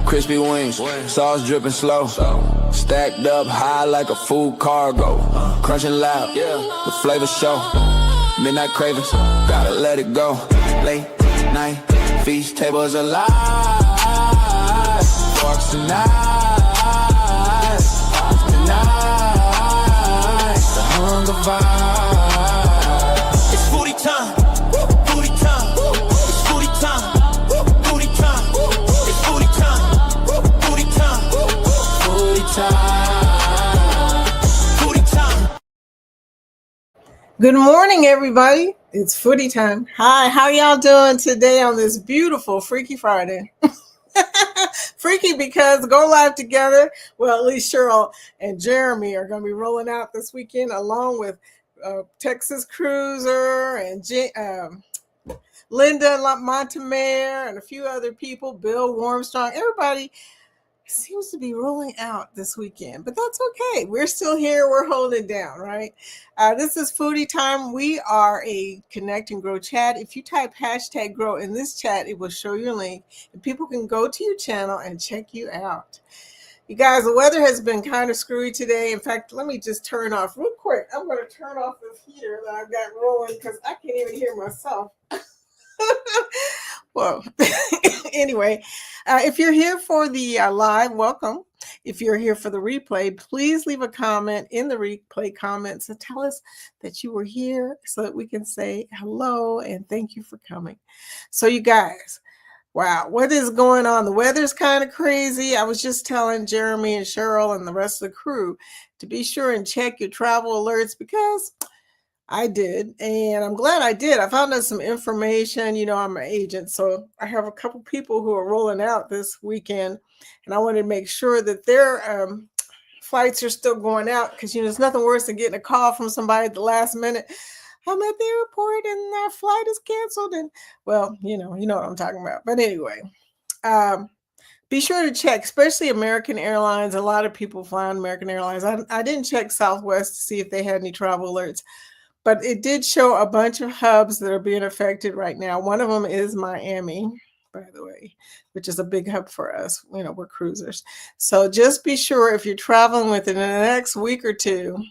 crispy wings, sauce dripping slow, stacked up high like a food cargo, crunching loud, the flavor show, midnight cravings, gotta let it go, late night, feast tables alive, forks and knives, tonight, the hunger vibe. It's foodie time, foodie time, it's foodie time, foodie time, it's foodie time, foodie time, Foodie time. foodie time. Good morning, everybody. It's Foodie Time. Hi, how y'all doing today on this beautiful Freaky Friday? Freaky because Go Live Together, well, at least Cheryl and Jeremy are going to be rolling out this weekend along with Texas Cruiser and Linda Montemare and a few other people, Bill Warmstrong. Everybody seems to be rolling out this weekend, but that's okay. We're still here. We're holding it down, right? This is Foodie Time. We are a Connect and Grow chat. If you type hashtag grow in this chat, it will show your link and people can go to your channel and check you out. You guys, the weather has been kind of screwy today. In fact, let me just turn off real quick. I'm going to turn off this heater that I've got rolling because I can't even hear myself. Whoa. Anyway, if you're here for the live, welcome. If you're here for the replay, please leave a comment in the replay comments and tell us that you were here so that we can say hello and thank you for coming. So you guys, wow, what is going on? The weather's kind of crazy. I was just telling Jeremy and Cheryl and the rest of the crew to be sure and check your travel alerts because I did, and I'm glad I did. I found out some information. You know, I'm an agent, so I have a couple people who are rolling out this weekend, and I wanted to make sure that their flights are still going out because, you know, there's nothing worse than getting a call from somebody at the last minute. I'm at the airport and our flight is canceled, and well, you know what I'm talking about. But anyway, be sure to check, especially American Airlines. A lot of people fly on American Airlines. I didn't check Southwest to see if they had any travel alerts. But it did show a bunch of hubs that are being affected right now. One of them is Miami, by the way, which is a big hub for us. You know, we're cruisers. So just be sure if you're traveling within the next week or two,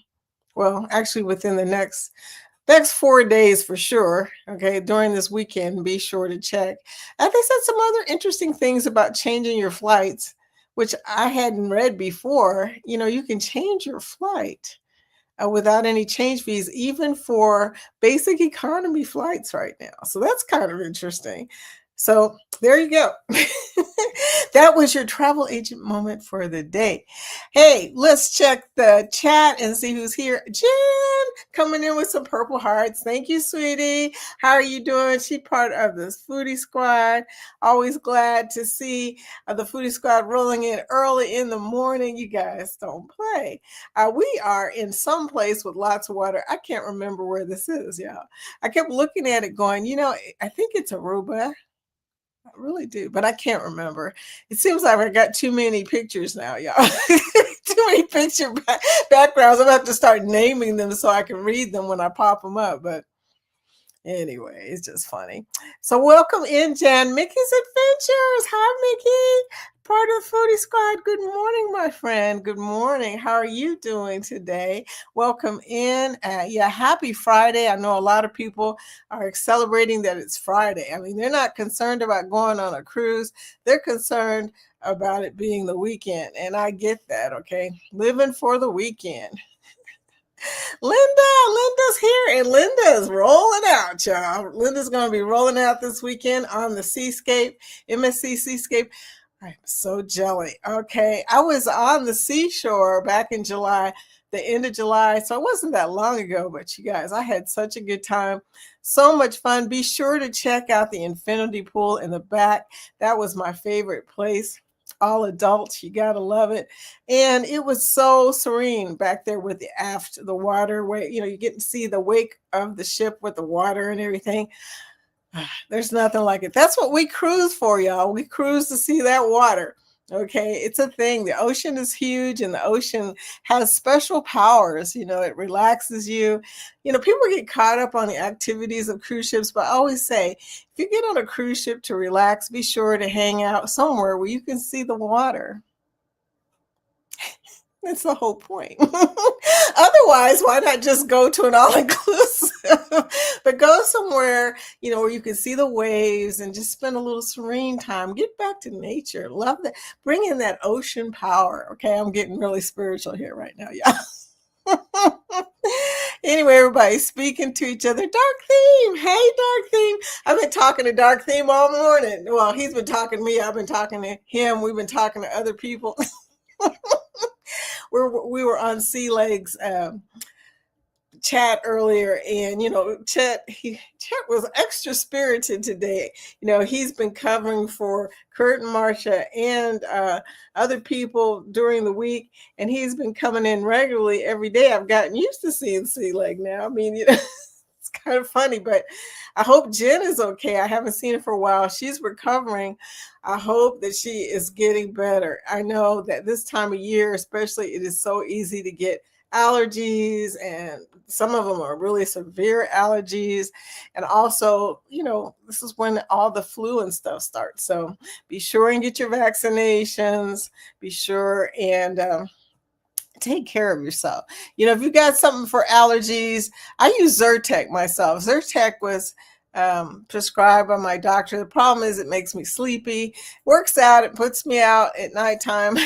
well, actually within the next 4 days for sure, okay, during this weekend, be sure to check. And they said some other interesting things about changing your flights, which I hadn't read before. You know, you can change your flight without any change fees, even for basic economy flights right now. So that's kind of interesting. So there you go. That was your travel agent moment for the day. Hey, let's check the chat and see who's here. Jen coming in with some purple hearts. Thank you, sweetie. How are you doing? She's part of this foodie squad. Always glad to see the foodie squad rolling in early in the morning. You guys don't play. We are in some place with lots of water. I can't remember where this is, y'all. I kept looking at it going, you know, I think it's Aruba. I really do, but I can't remember. It seems like I got too many pictures now, y'all. Too many picture backgrounds. I'm going to have to start naming them so I can read them when I pop them up. But anyway, it's just funny. So welcome in, Jan. Mickey's Adventures. Hi, Mickey. Part of the Foodie Squad. Good morning, my friend. Good morning. How are you doing today? Welcome in. Yeah, happy Friday. I know a lot of people are celebrating that it's Friday. I mean, they're not concerned about going on a cruise. They're concerned about it being the weekend. And I get that, okay? Living for the weekend. Linda's here, and Linda's rolling out, y'all. Linda's going to be rolling out this weekend on the Seascape, MSC Seascape. I'm so jelly. Okay, I was on the seashore back in July, the end of July, so it wasn't that long ago, but you guys, I had such a good time. So much fun. Be sure to check out the infinity pool in the back. That was my favorite place. All adults, you gotta love it. And it was so serene back there with the aft, the water, where you get to see the wake of the ship with the water and everything. There's nothing like it. That's what we cruise for, y'all. We cruise to see that water. Okay, it's a thing. The ocean is huge and the ocean has special powers. It relaxes you. People get caught up on the activities of cruise ships, but I always say if you get on a cruise ship to relax, be sure to hang out somewhere where you can see the water. That's the whole point. Otherwise, why not just go to an all inclusive? But go somewhere, where you can see the waves and just spend a little serene time. Get back to nature. Love that. Bring in that ocean power. Okay, I'm getting really spiritual here right now, yeah. Anyway, everybody speaking to each other. Dark Theme. Hey, Dark Theme. I've been talking to Dark Theme all morning. Well, he's been talking to me. I've been talking to him. We've been talking to other people. We were on Sea Legs chat earlier, and Chet was extra spirited today. He's been covering for Kurt and Marcia and other people during the week, and he's been coming in regularly every day. I've gotten used to seeing Sea Leg now. I mean, it's kind of funny, but I hope Jen is okay. I haven't seen her for a while. She's recovering. I hope that she is getting better. I know that this time of year, especially, it is so easy to get allergies, and some of them are really severe allergies. And also, this is when all the flu and stuff starts. So be sure and get your vaccinations. Be sure and take care of yourself. If you got something for allergies, I use Zyrtec myself. Zyrtec was prescribed by my doctor. The problem is it makes me sleepy, works out, it puts me out at nighttime.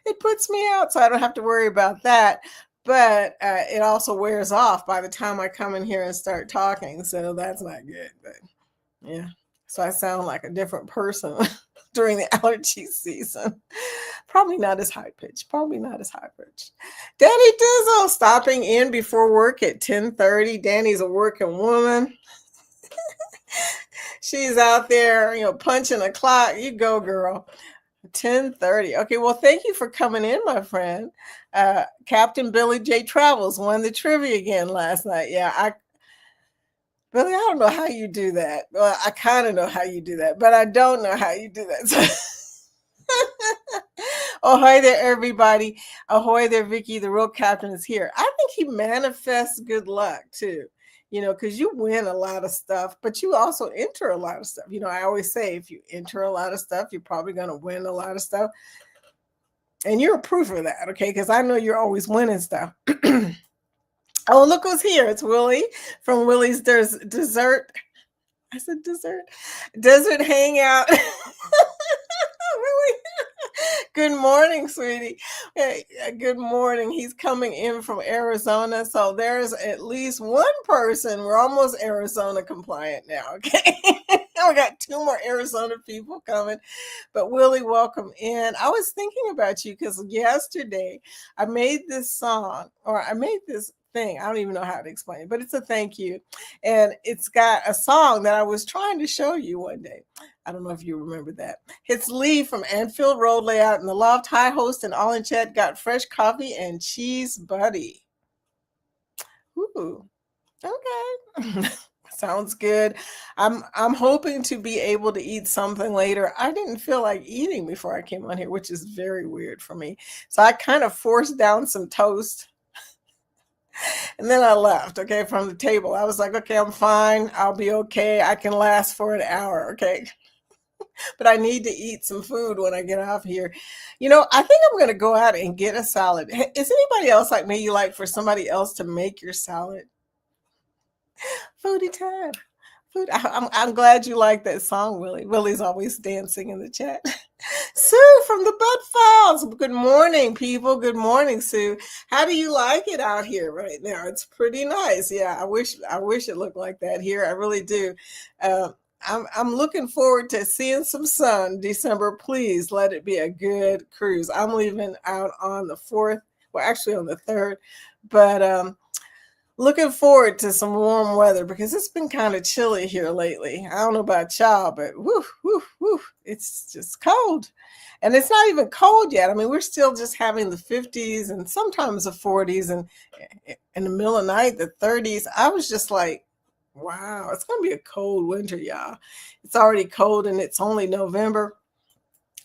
It puts me out, so I don't have to worry about that. But it also wears off by the time I come in here and start talking. So that's not good. But yeah, so I sound like a different person during the allergy season. Probably not as high pitched. Danny Dizzle stopping in before work at 10:30. Danny's a working woman. She's out there, punching a clock. You go, girl. 10:30. Okay, well, thank you for coming in, my friend. Captain Billy J. Travels won the trivia again last night. Yeah, Billy, I don't know how you do that. Well, I kind of know how you do that, but I don't know how you do that. Ahoy there, everybody. Ahoy there, Vicky. The real captain is here. I think he manifests good luck, too. Because you win a lot of stuff, but you also enter a lot of stuff. I always say if you enter a lot of stuff, you're probably going to win a lot of stuff. And you're a proof of that, okay? Because I know you're always winning stuff. Oh, look who's here. It's Willie from Willie's Dessert. I said dessert. Desert Hangout. Really? Good morning, sweetie. Hey, good morning. He's coming in from Arizona. So there's at least one person. We're almost Arizona compliant now, okay? We got 2 more Arizona people coming. But Willie, welcome in. I was thinking about you because yesterday I made this song, or I made this thing. I don't even know how to explain it, but it's a thank you. And it's got a song that I was trying to show you one day. I don't know if you remember that. It's Lee from Anfield Road Layout in the Loft. Hi, host and all in chat. Got fresh coffee and cheese buddy. Ooh, okay. Sounds good. I'm hoping to be able to eat something later. I didn't feel like eating before I came on here, which is very weird for me. So I kind of forced down some toast. And then I left, okay, from the table. I was like, okay, I'm fine. I'll be okay. I can last for an hour, okay? But I need to eat some food when I get off here. I think I'm going to go out and get a salad. Is anybody else like me? You like for somebody else to make your salad? Foodie time. Food. I'm glad you like that song, Willie. Willie's always dancing in the chat. Sue from the Butt Files. Good morning, people. Good morning, Sue. How do you like it out here right now? It's pretty nice. Yeah, I wish it looked like that here. I really do. I'm looking forward to seeing some sun December. Please let it be a good cruise. I'm leaving out on the 4th. Well, actually on the 3rd, but looking forward to some warm weather because it's been kind of chilly here lately. I don't know about y'all, but it's just cold. And it's not even cold yet. I mean, we're still just having the 50s and sometimes the 40s, and in the middle of the night, the 30s. I was just like, wow, it's going to be a cold winter, y'all. It's already cold and it's only November.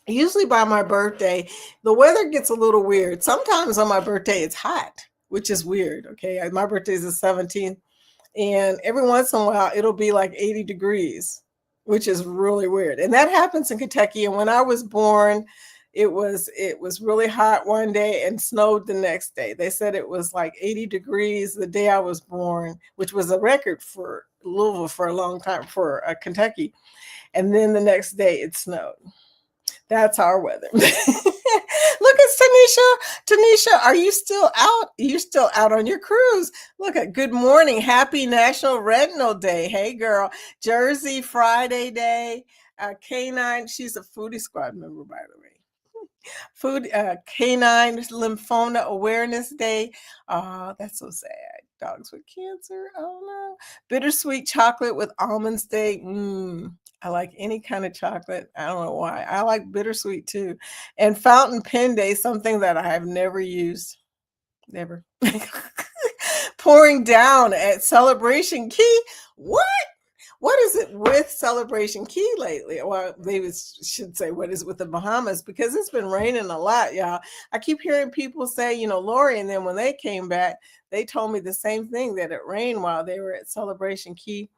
Usually by my birthday, the weather gets a little weird. Sometimes on my birthday, it's hot, which is weird. Okay. My birthday is the 17th. And every once in a while, it'll be like 80 degrees, which is really weird. And that happens in Kentucky. And when I was born, it was really hot one day and snowed the next day. They said it was like 80 degrees the day I was born, which was a record for Louisville for a long time, for Kentucky. And then the next day it snowed. That's our weather. Look at Tanisha. Tanisha, are you still out? You still out on your cruise? Look at good morning. Happy National Retinal Day. Hey, girl. Jersey Friday Day. Canine. She's a Foodie Squad member, by the way. Canine Lymphoma Awareness Day. Oh, that's so sad. Dogs with cancer. Oh no. Bittersweet chocolate with almonds day. I like any kind of chocolate. I don't know why. I like bittersweet too. And fountain pen day, something that I have never used. Never. Pouring down at Celebration Key. What? What is it with Celebration Key lately? Well, maybe should say what is it with the Bahamas, because it's been raining a lot, y'all. I keep hearing people say, Lori, and then when they came back, they told me the same thing, that it rained while they were at Celebration Key.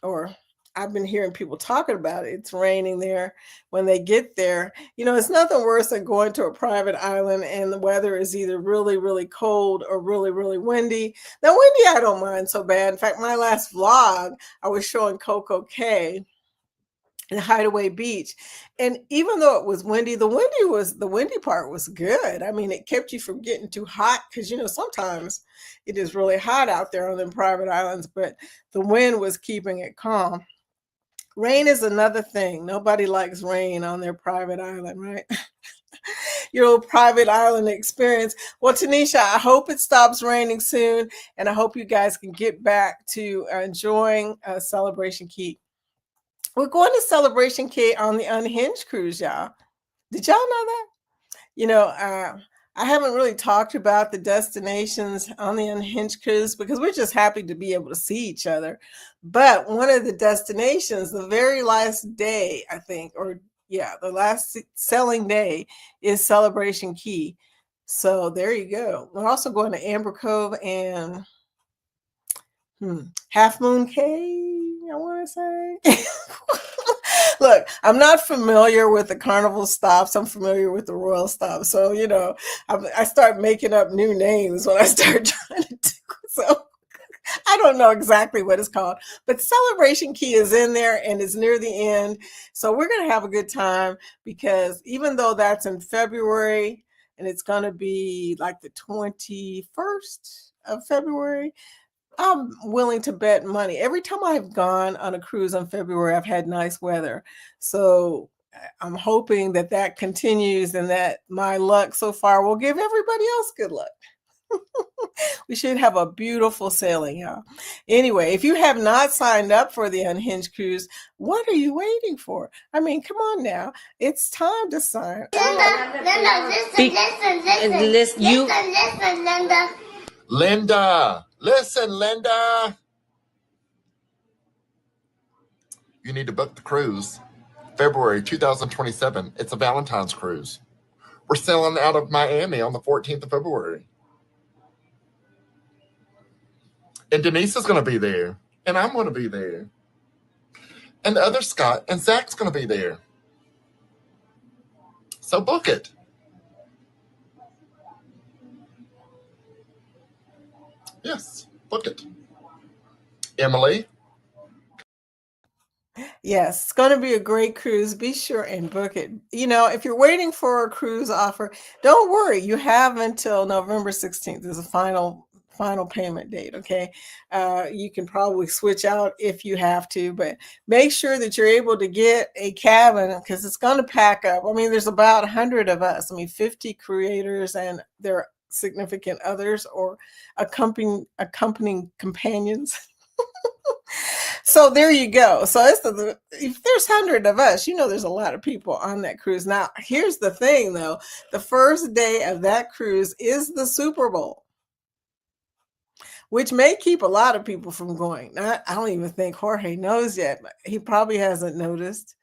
Or I've been hearing people talking about it. It's raining there when they get there. It's nothing worse than going to a private island and the weather is either really, really cold or really, really windy. Now, windy, I don't mind so bad. In fact, my last vlog, I was showing Coco Cay in Hideaway Beach. And even though it was windy, the windy part was good. I mean, it kept you from getting too hot because, sometimes it is really hot out there on them private islands, but the wind was keeping it calm. Rain is another thing. Nobody likes rain on their private island, right? Your little private island experience. Well, Tanisha, I hope it stops raining soon, and I hope you guys can get back to enjoying Celebration Key. We're going to Celebration Key on the Unhinged cruise, y'all. Did y'all know that? I haven't really talked about the destinations on the Unhinged cruise because we're just happy to be able to see each other. But one of the destinations, the very last day, I think, the last selling day is Celebration Key. So there you go. We're also going to Amber Cove and Half Moon Cay, I want to say. Look, I'm not familiar with the Carnival stops. I'm familiar with the Royal stops. So, I start making up new names when I start trying to do it. So I don't know exactly what it's called, but Celebration Key is in there and it's near the end. So we're going to have a good time because even though that's in February and it's going to be like the 21st of February, I'm willing to bet money. Every time I've gone on a cruise in February, I've had nice weather. So I'm hoping that continues and that my luck so far will give everybody else good luck. We should have a beautiful sailing, y'all. Anyway, if you have not signed up for the Unhinged cruise, what are you waiting for? I mean, come on now. It's time to sign. Linda, listen, Linda. Linda, listen, Linda. You need to book the cruise. February 2027. It's a Valentine's cruise. We're sailing out of Miami on the 14th of February. And Denise is going to be there. And I'm going to be there. And the other Scott and Zach's going to be there. So book it. Yes, book it. Emily? Yes, it's going to be a great cruise. Be sure and book it. If you're waiting for a cruise offer, don't worry. You have until November 16th. There's a final payment date. Okay. You can probably switch out if you have to, but make sure that you're able to get a cabin because it's going to pack up. I mean, there's about 100 of us. 50 creators and their significant others or accompanying companions. So there you go. So if there's 100 of us, there's a lot of people on that cruise. Now, here's the thing, though. The first day of that cruise is the Super Bowl, which may keep a lot of people from going. I don't even think Jorge knows yet, but he probably hasn't noticed.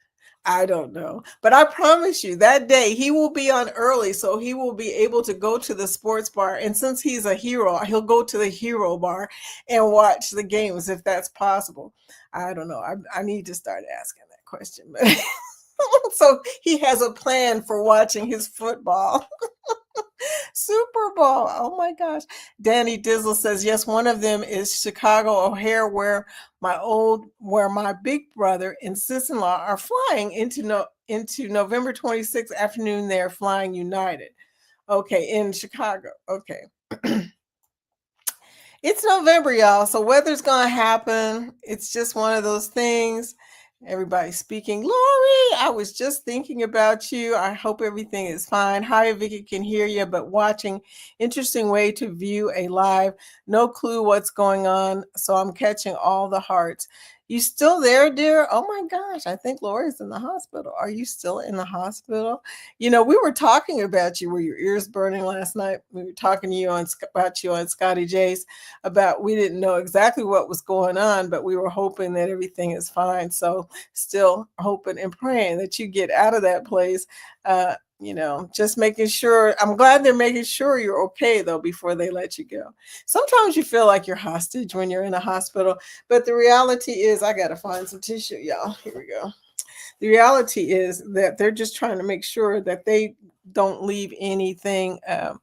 I don't know. But I promise you that day he will be on early, so he will be able to go to the sports bar. And since he's a hero, he'll go to the hero bar and watch the games if that's possible. I don't know. I need to start asking that question. But so he has a plan for watching his football. Super Bowl. Oh my gosh. Danny Dizzle says, yes, one of them is Chicago O'Hare, where my big brother and sister-in-law are flying into November 26th afternoon. They're flying United. Okay, in Chicago. Okay. It's November, y'all. So weather's gonna happen. It's just one of those things. Everybody's speaking. Lori, I was just thinking about you. I hope everything is fine. Hi, Vicky can hear you, but watching. Interesting way to view a live. No clue what's going on, so I'm catching all the hearts. You still there, dear? Oh my gosh, I think Lori's in the hospital. Are you still in the hospital? You know, we were talking about you. Were your ears burning last night? We were talking to you about you on Scotty J's about we didn't know exactly what was going on, but we were hoping that everything is fine. So still hoping and praying that you get out of that place. You know, just making sure. I'm glad they're making sure you're okay though before they let you go. Sometimes you feel like you're hostage when you're in a hospital, but the reality is, I got to find some tissue, y'all. Here we go. The reality is that they're just trying to make sure that they don't leave anything up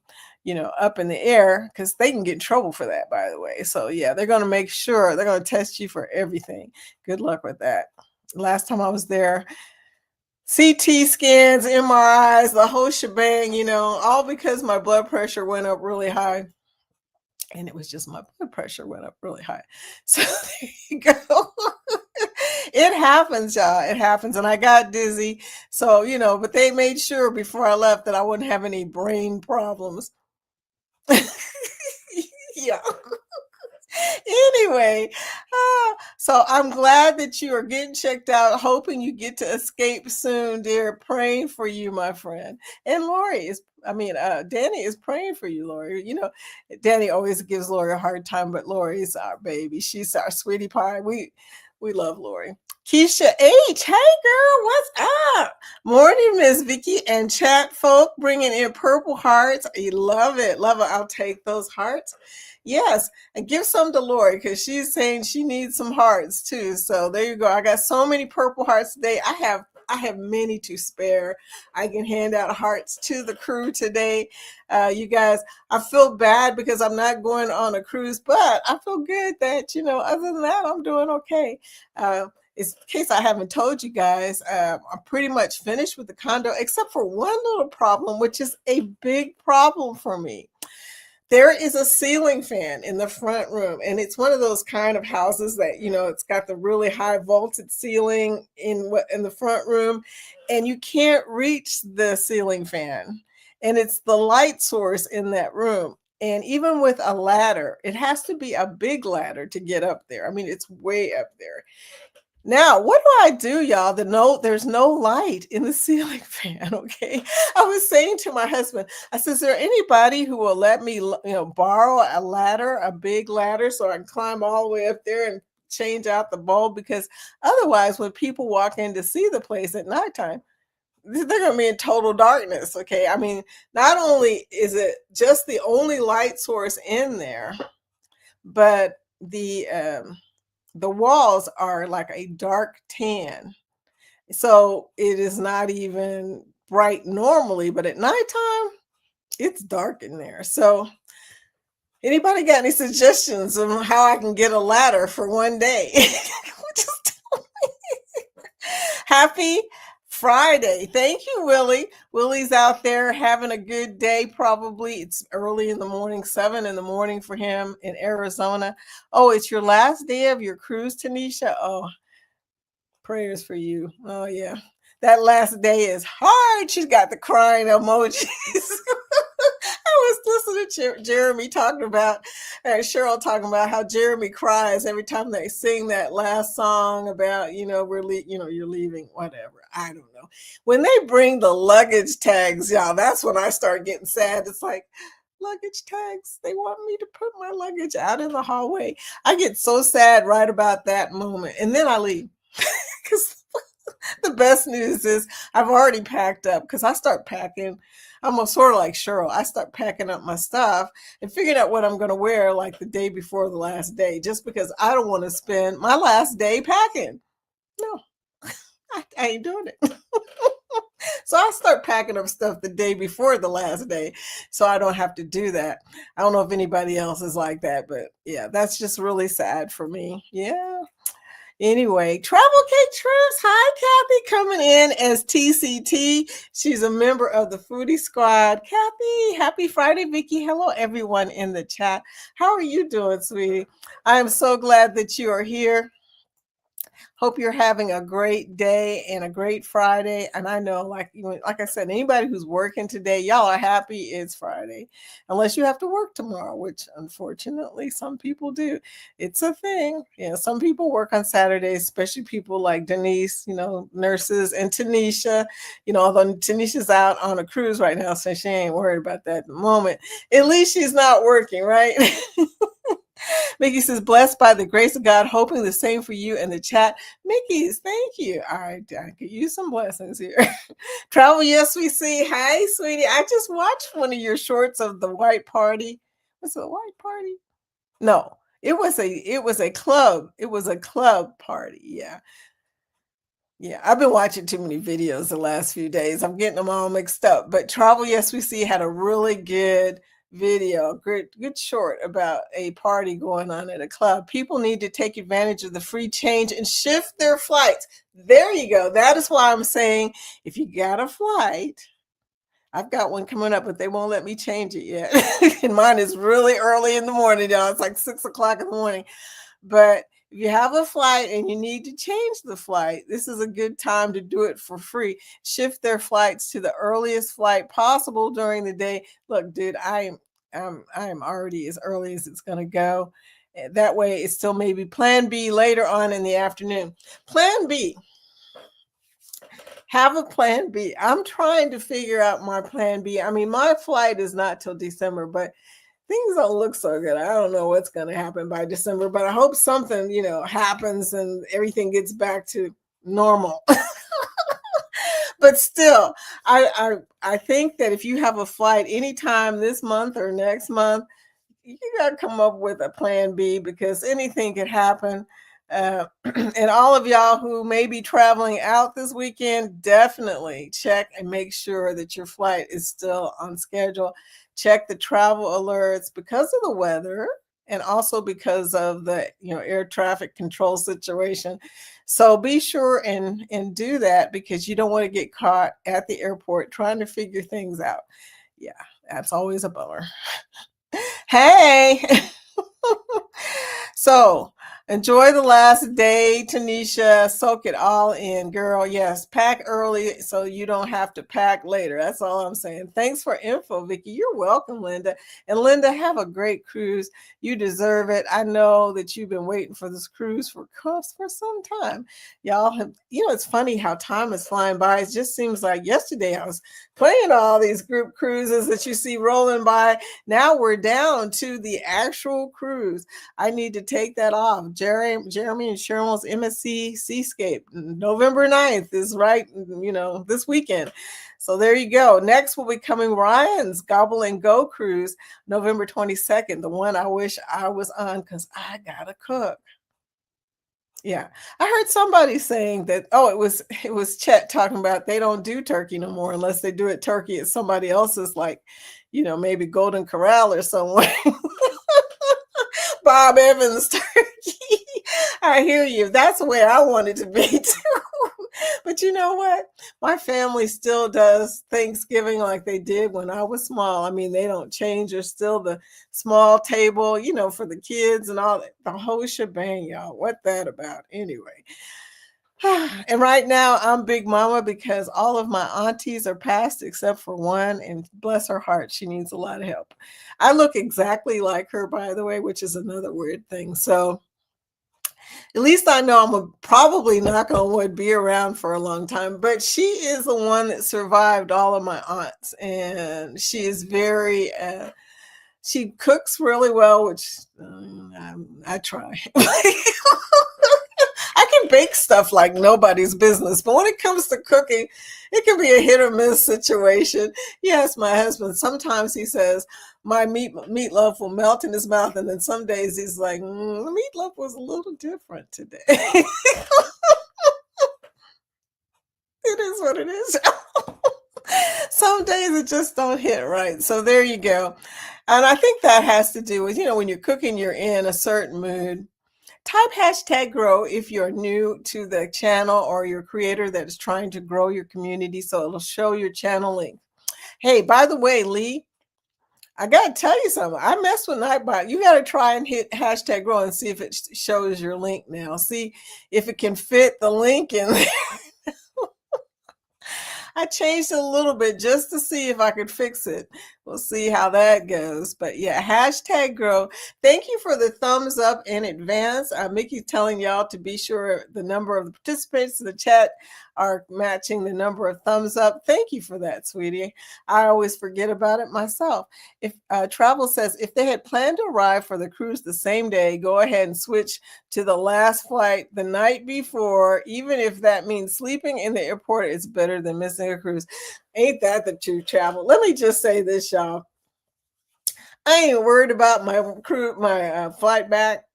in the air, because they can get in trouble for that, by the way. So yeah, they're going to make sure, they're going to test you for everything. Good luck with that. Last time I was there, CT scans, MRIs, the whole shebang, all because my blood pressure went up really high. And it was just my blood pressure went up really high. So there you go. It happens, y'all. It happens. And I got dizzy. So, but they made sure before I left that I wouldn't have any brain problems. Yeah. Anyway, so I'm glad that you are getting checked out, hoping you get to escape soon, dear. Praying for you, my friend. And Danny is praying for you, Lori. Danny always gives Lori a hard time, but Lori is our baby. She's our sweetie pie. We love Lori. Keisha H, hey girl, what's up? Morning, Miss Vicky and chat folk bringing in purple hearts. You love it. I'll take those hearts. Yes, and give some to Lori, because she's saying she needs some hearts too. So there you go. I got so many purple hearts today. I have many to spare. I can hand out hearts to the crew today. You guys, I feel bad because I'm not going on a cruise, but I feel good that, other than that, I'm doing okay. In case I haven't told you guys, I'm pretty much finished with the condo, except for one little problem, which is a big problem for me. There is a ceiling fan in the front room, and it's one of those kind of houses that, it's got the really high vaulted ceiling in the front room, and you can't reach the ceiling fan. And it's the light source in that room. And even with a ladder, it has to be a big ladder to get up there. I mean, it's way up there. Now, what do, y'all? There's no light in the ceiling fan, okay? I was saying to my husband, I said, is there anybody who will let me, borrow a ladder, a big ladder, so I can climb all the way up there and change out the bulb? Because otherwise, when people walk in to see the place at nighttime, they're going to be in total darkness, okay? I mean, not only is it just the only light source in there, but the walls are like a dark tan. So it is not even bright normally, but at nighttime, it's dark in there. So anybody got any suggestions on how I can get a ladder for one day? Just tell me. Happy Friday. Thank you, Willie. Willie's out there having a good day. Probably it's early in the morning, 7 in the morning for him in Arizona. Oh, it's your last day of your cruise, Tanisha. Oh, prayers for you. Oh, yeah. That last day is hard. She's got the crying emojis. I was listening to Jeremy talking about, Cheryl talking about how Jeremy cries every time they sing that last song about, you're leaving, whatever. I don't know. When they bring the luggage tags, y'all, that's when I start getting sad. It's like, luggage tags. They want me to put my luggage out in the hallway. I get so sad right about that moment. And then I leave. Because The best news is I've already packed up because I start packing. I'm sort of like Cheryl. I start packing up my stuff and figuring out what I'm going to wear like the day before the last day, just because I don't want to spend my last day packing. No, I ain't doing it. So I start packing up stuff the day before the last day so I don't have to do that. I don't know if anybody else is like that, but yeah, that's just really sad for me. Yeah. Anyway, Travel K Trips. Hi, Kathy, coming in as TCT. She's a member of the Foodie Squad. Kathy, happy Friday, Vicky. Hello, everyone in the chat. How are you doing, sweetie? I am so glad that you are here. Hope you're having a great day and a great Friday. And I know, like I said, anybody who's working today, y'all are happy it's Friday, unless you have to work tomorrow, which unfortunately some people do. It's a thing. Yeah, some people work on Saturdays, especially people like Denise, nurses, and Tanisha. Although Tanisha's out on a cruise right now, so she ain't worried about that at the moment. At least she's not working, right? Mickey says, blessed by the grace of God, hoping the same for you in the chat. Mickey's, thank you. All right, I could use some blessings here. Travel, yes, we see. Hi, sweetie. I just watched one of your shorts of the white party. Was it a white party? No, it was a club. It was a club party. Yeah. Yeah, I've been watching too many videos the last few days. I'm getting them all mixed up. But Travel, yes, we see had a really good video, good short about a party going on at a club. People need to take advantage of the free change and shift their flights. There you go. That is why I'm saying if you got a flight, I've got one coming up, but they won't let me change it yet. And mine is really early in the morning, y'all. It's like 6 o'clock in the morning. But if you have a flight and you need to change the flight, this is a good time to do it for free. Shift their flights to the earliest flight possible during the day. Look, dude, I am already as early as it's going to go. That way, it's still maybe plan B later on in the afternoon. Plan B. Have a plan B. I'm trying to figure out my plan B. I mean, my flight is not till December, but things don't look so good. I don't know what's going to happen by December, but I hope something, happens and everything gets back to normal. But still, I think that if you have a flight anytime this month or next month, you got to come up with a plan B because anything could happen. And all of y'all who may be traveling out this weekend, definitely check and make sure that your flight is still on schedule. Check the travel alerts because of the weather and also because of the air traffic control situation. So be sure and do that because you don't want to get caught at the airport trying to figure things out. Yeah, that's always a bummer. Hey. So enjoy the last day, Tanisha. Soak it all in, girl. Yes, pack early so you don't have to pack later. That's all I'm saying. Thanks for info, Vicky. You're welcome, Linda. And Linda, have a great cruise. You deserve it. I know that you've been waiting for this cruise for some time. Y'all have, it's funny how time is flying by. It just seems like yesterday I was playing all these group cruises that you see rolling by. Now we're down to the actual cruise. I need to take that off. Jeremy and Cheryl's MSC Seascape, November 9th is right, this weekend. So there you go. Next will be coming Ryan's Gobble and Go cruise, November 22nd, the one I wish I was on because I gotta cook. Yeah, I heard somebody saying that. Oh, it was Chet talking about they don't do turkey no more unless they do it turkey at somebody else's, like, maybe Golden Corral or somewhere. Bob Evans turkey. I hear you. That's the way I want it to be too. But you know what? My family still does Thanksgiving like they did when I was small. I mean, they don't change. There's still the small table, for the kids and all that. The whole shebang, y'all. What that about? Anyway. And right now I'm Big Mama because all of my aunties are passed except for one, and bless her heart, she needs a lot of help. I look exactly like her, by the way, which is another weird thing. So at least I know I'm probably not going to be around for a long time, but she is the one that survived all of my aunts, and she is very, she cooks really well, which I try. I can can bake stuff like nobody's business, but when it comes to cooking, it can be a hit or miss situation. Yes, my husband, sometimes he says, my meatloaf will melt in his mouth, and then some days he's like, the meatloaf was a little different today. It is what it is. Some days it just don't hit right. So there you go. And I think that has to do with, when you're cooking, you're in a certain mood. Type hashtag grow if you're new to the channel or you're a creator that is trying to grow your community. So it'll show your channel link. Hey, by the way, Lee, I got to tell you something. I messed with Nightbot. You got to try and hit hashtag grow and see if it shows your link now. See if it can fit the link in there. I changed it a little bit just to see if I could fix it. We'll see how that goes. But yeah, hashtag grow. Thank you for the thumbs up in advance. Mickey telling y'all to be sure the number of the participants in the chat are matching the number of thumbs up. Thank you for that, sweetie. I always forget about it myself. If Travel says, if they had planned to arrive for the cruise the same day, go ahead and switch to the last flight the night before. Even if that means sleeping in the airport, it's better than missing a cruise. Ain't that the true Travel? Let me just say this, y'all. I ain't worried about my flight back,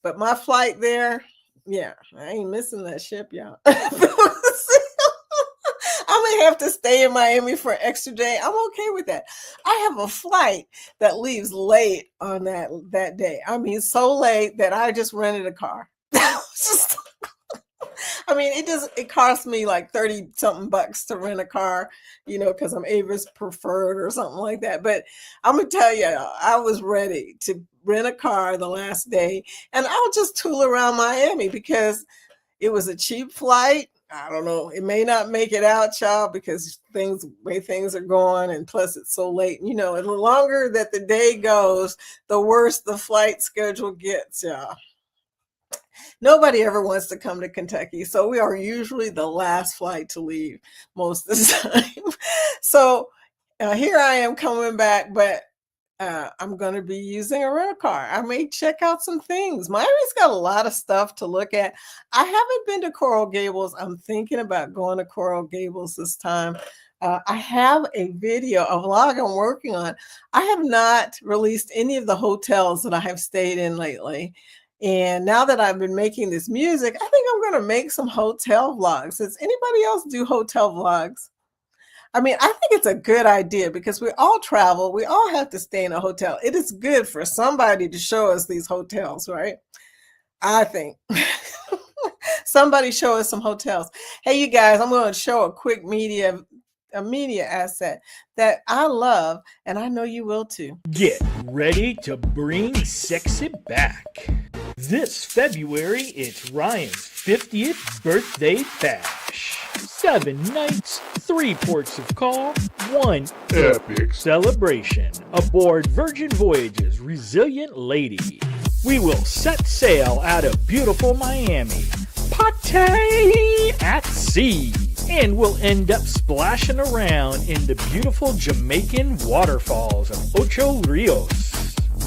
but my flight there, yeah, I ain't missing that ship, y'all. I may have to stay in Miami for an extra day. I'm okay with that. I have a flight that leaves late on that day. I mean, so late that I just rented a car. I mean, it cost me like 30 something bucks to rent a car, because I'm Avis preferred or something like that. But I'm going to tell you, I was ready to rent a car the last day, and I'll just tool around Miami because it was a cheap flight. I don't know. It may not make it out, y'all, because way things are going, and plus it's so late. And the longer that the day goes, the worse the flight schedule gets, y'all. Nobody ever wants to come to Kentucky, so we are usually the last flight to leave most of the time. So here I am coming back, but I'm going to be using a rental car. I may check out some things. Miami's got a lot of stuff to look at. I haven't been to Coral Gables. I'm thinking about going to Coral Gables this time. I have a vlog I'm working on. I have not released any of the hotels that I have stayed in lately. And now that I've been making this music, I think I'm going to make some hotel vlogs. Does anybody else do hotel vlogs? I mean, I think it's a good idea because we all travel. We all have to stay in a hotel. It is good for somebody to show us these hotels, right? I think. Somebody show us some hotels. Hey, you guys, I'm going to show a quick media asset that I love, and I know you will too. Get ready to bring sexy back. This February, it's Ryan's 50th birthday bash. 7 nights, 3 ports of call, 1 epic celebration aboard Virgin Voyages Resilient Lady. We will set sail out of beautiful Miami, Pate at sea, and we'll end up splashing around in the beautiful Jamaican waterfalls of Ocho Rios.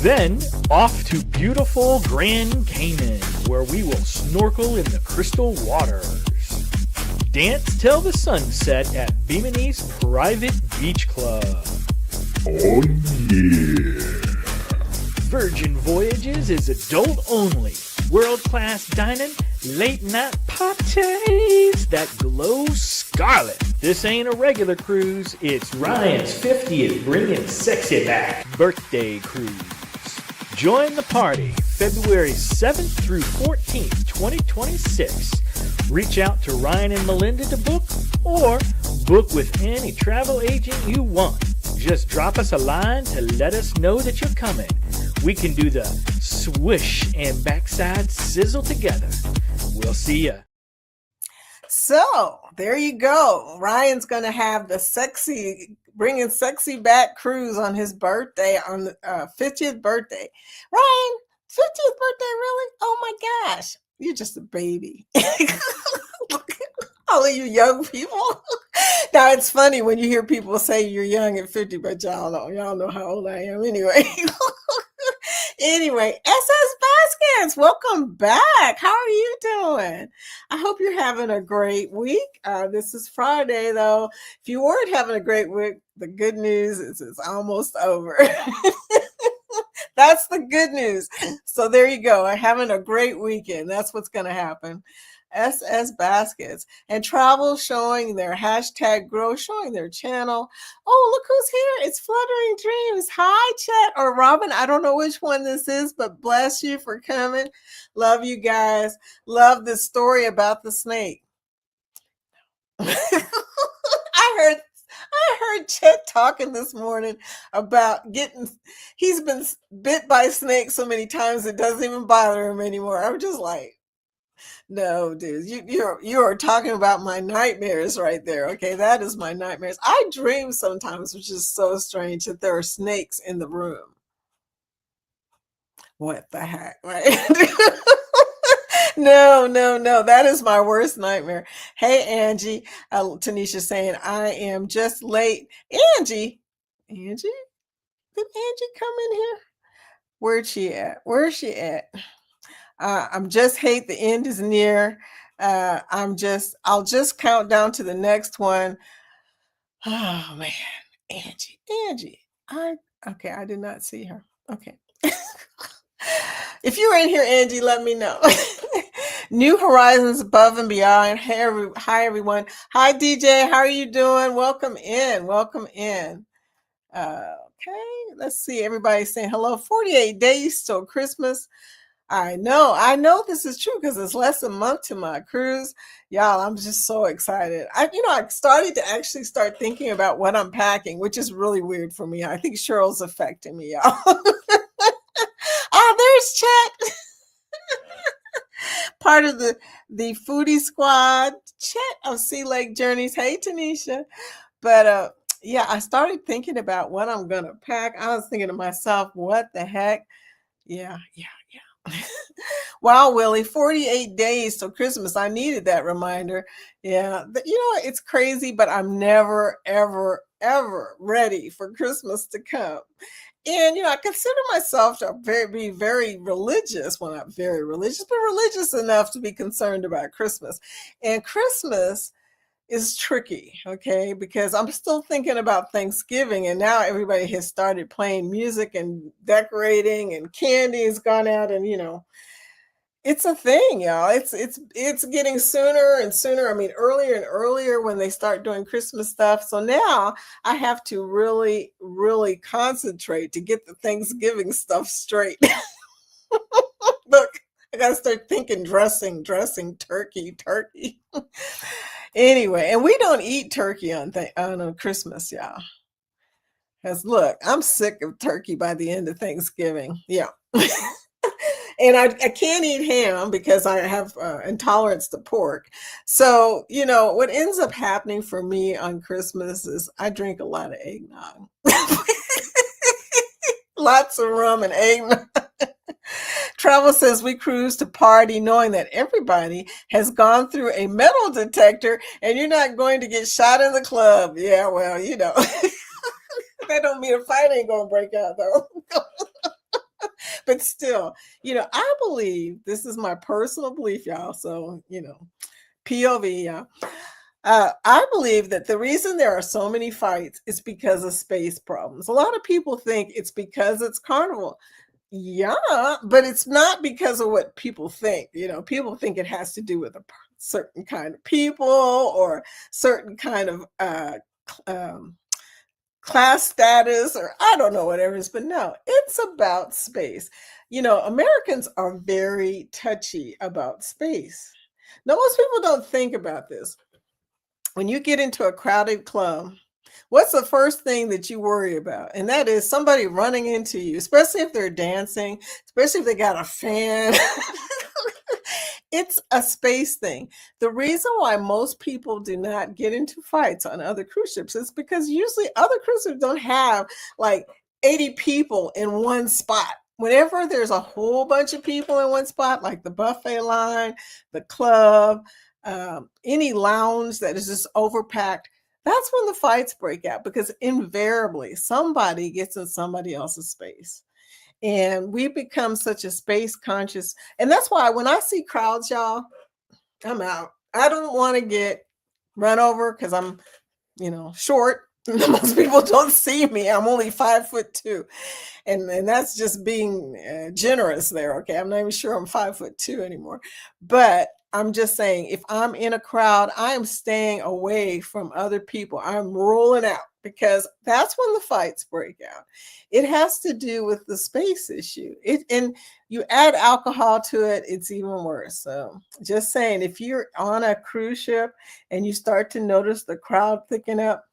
Then, off to beautiful Grand Cayman, where we will snorkel in the crystal waters. Dance till the sunset at Bimini's Private Beach Club. Oh yeah! Virgin Voyages is adult only. World-class dining, late-night parties that glow scarlet. This ain't a regular cruise. It's Ryan's 50th Bringing Sexy Back birthday cruise. Join the party February 7th through 14th, 2026. Reach out to Ryan and Melinda to book, or book with any travel agent you want. Just drop us a line to let us know that you're coming. We can do the swish and backside sizzle together. We'll see ya. So there you go. Ryan's going to have the Bringing Sexy Back cruise on his birthday, on the 50th birthday. Ryan, 50th birthday, really? Oh my gosh. You're just a baby. All of you young people. Now it's funny when you hear people say you're young at 50, but y'all know how old I am anyway. Anyway, SS Baskets, welcome back. How are you doing? I hope you're having a great week. This is Friday, though. If you weren't having a great week, the good news is it's almost over. That's the good news. So there you go. Having a great weekend. That's what's going to happen. SS Baskets and Travel showing their hashtag grow, showing their channel. Oh, look who's here. It's Fluttering Dreams. Hi, Chet or Robin. I don't know which one this is, but bless you for coming. Love you guys. Love this story about the snake. I heard Chet talking this morning about he's been bit by snakes so many times it doesn't even bother him anymore. I'm just like, no, dude, you are talking about my nightmares right there. Okay, that is my nightmares. I dream sometimes, which is so strange, that there are snakes in the room. What the heck, right? No, that is my worst nightmare. Hey, Angie, Tanisha saying, I am just late. Angie, did Angie come in here? Where's she at? I'm just hate the end is near. I'll just count down to the next one. Oh man, Angie. I did not see her. Okay. If you're in here, Angie, let me know. New Horizons Above and Beyond. Hi, everyone. Hi, DJ. How are you doing? Welcome in. Okay, let's see. Everybody's saying hello. 48 days till Christmas. I know this is true because it's less than a month to my cruise. Y'all, I'm just so excited. I started to actually start thinking about what I'm packing, which is really weird for me. I think Cheryl's affecting me, y'all. There's Chet. Part of the foodie squad. Chet of Sea Lake Journeys. Hey, Tanisha. But yeah, I started thinking about what I'm gonna pack. I was thinking to myself, what the heck? Yeah. Wow, Willie, 48 days till Christmas. I needed that reminder. Yeah, it's crazy, but I'm never, ever, ever ready for Christmas to come. And, I consider myself to be very religious. Well, not very religious, but religious enough to be concerned about Christmas. And Christmas is tricky, okay, because I'm still thinking about Thanksgiving, and now everybody has started playing music and decorating, and candy has gone out, and it's a thing, y'all. It's getting sooner and sooner. I mean, earlier and earlier when they start doing Christmas stuff. So now I have to really, really concentrate to get the Thanksgiving stuff straight. Look, I gotta start thinking dressing, turkey. Anyway, and we don't eat turkey on Christmas, y'all. Because look, I'm sick of turkey by the end of Thanksgiving. Yeah. And I can't eat ham because I have intolerance to pork. So, what ends up happening for me on Christmas is I drink a lot of eggnog. Lots of rum and eggnog. Travel says we cruise to party knowing that everybody has gone through a metal detector and you're not going to get shot in the club. Yeah, well, that don't mean a fight ain't going to break out, though. But still, I believe, this is my personal belief, y'all. So, POV, y'all. I believe that the reason there are so many fights is because of space problems. A lot of people think it's because it's Carnival. Yeah, but it's not because of what people think. People think it has to do with a certain kind of people or certain kind of class status, or I don't know whatever it is, but no, it's about space. Americans are very touchy about space. Now, most people don't think about this. When you get into a crowded club, what's the first thing that you worry about? And that is somebody running into you, especially if they're dancing, especially if they got a fan. It's a space thing. The reason why most people do not get into fights on other cruise ships is because usually other cruise ships don't have like 80 people in one spot. Whenever there's a whole bunch of people in one spot, like the buffet line, the club, any lounge that is just overpacked, that's when the fights break out, because invariably somebody gets in somebody else's space. And we become such a space conscious. And that's why when I see crowds, y'all, I'm out. I don't want to get run over because I'm, short. Most people don't see me. I'm only 5'2". And that's just being generous there. Okay. I'm not even sure I'm 5'2" anymore, but I'm just saying, if I'm in a crowd, I am staying away from other people. I'm rolling out because that's when the fights break out. It has to do with the space issue. And you add alcohol to it, it's even worse. So just saying, if you're on a cruise ship and you start to notice the crowd thicken up,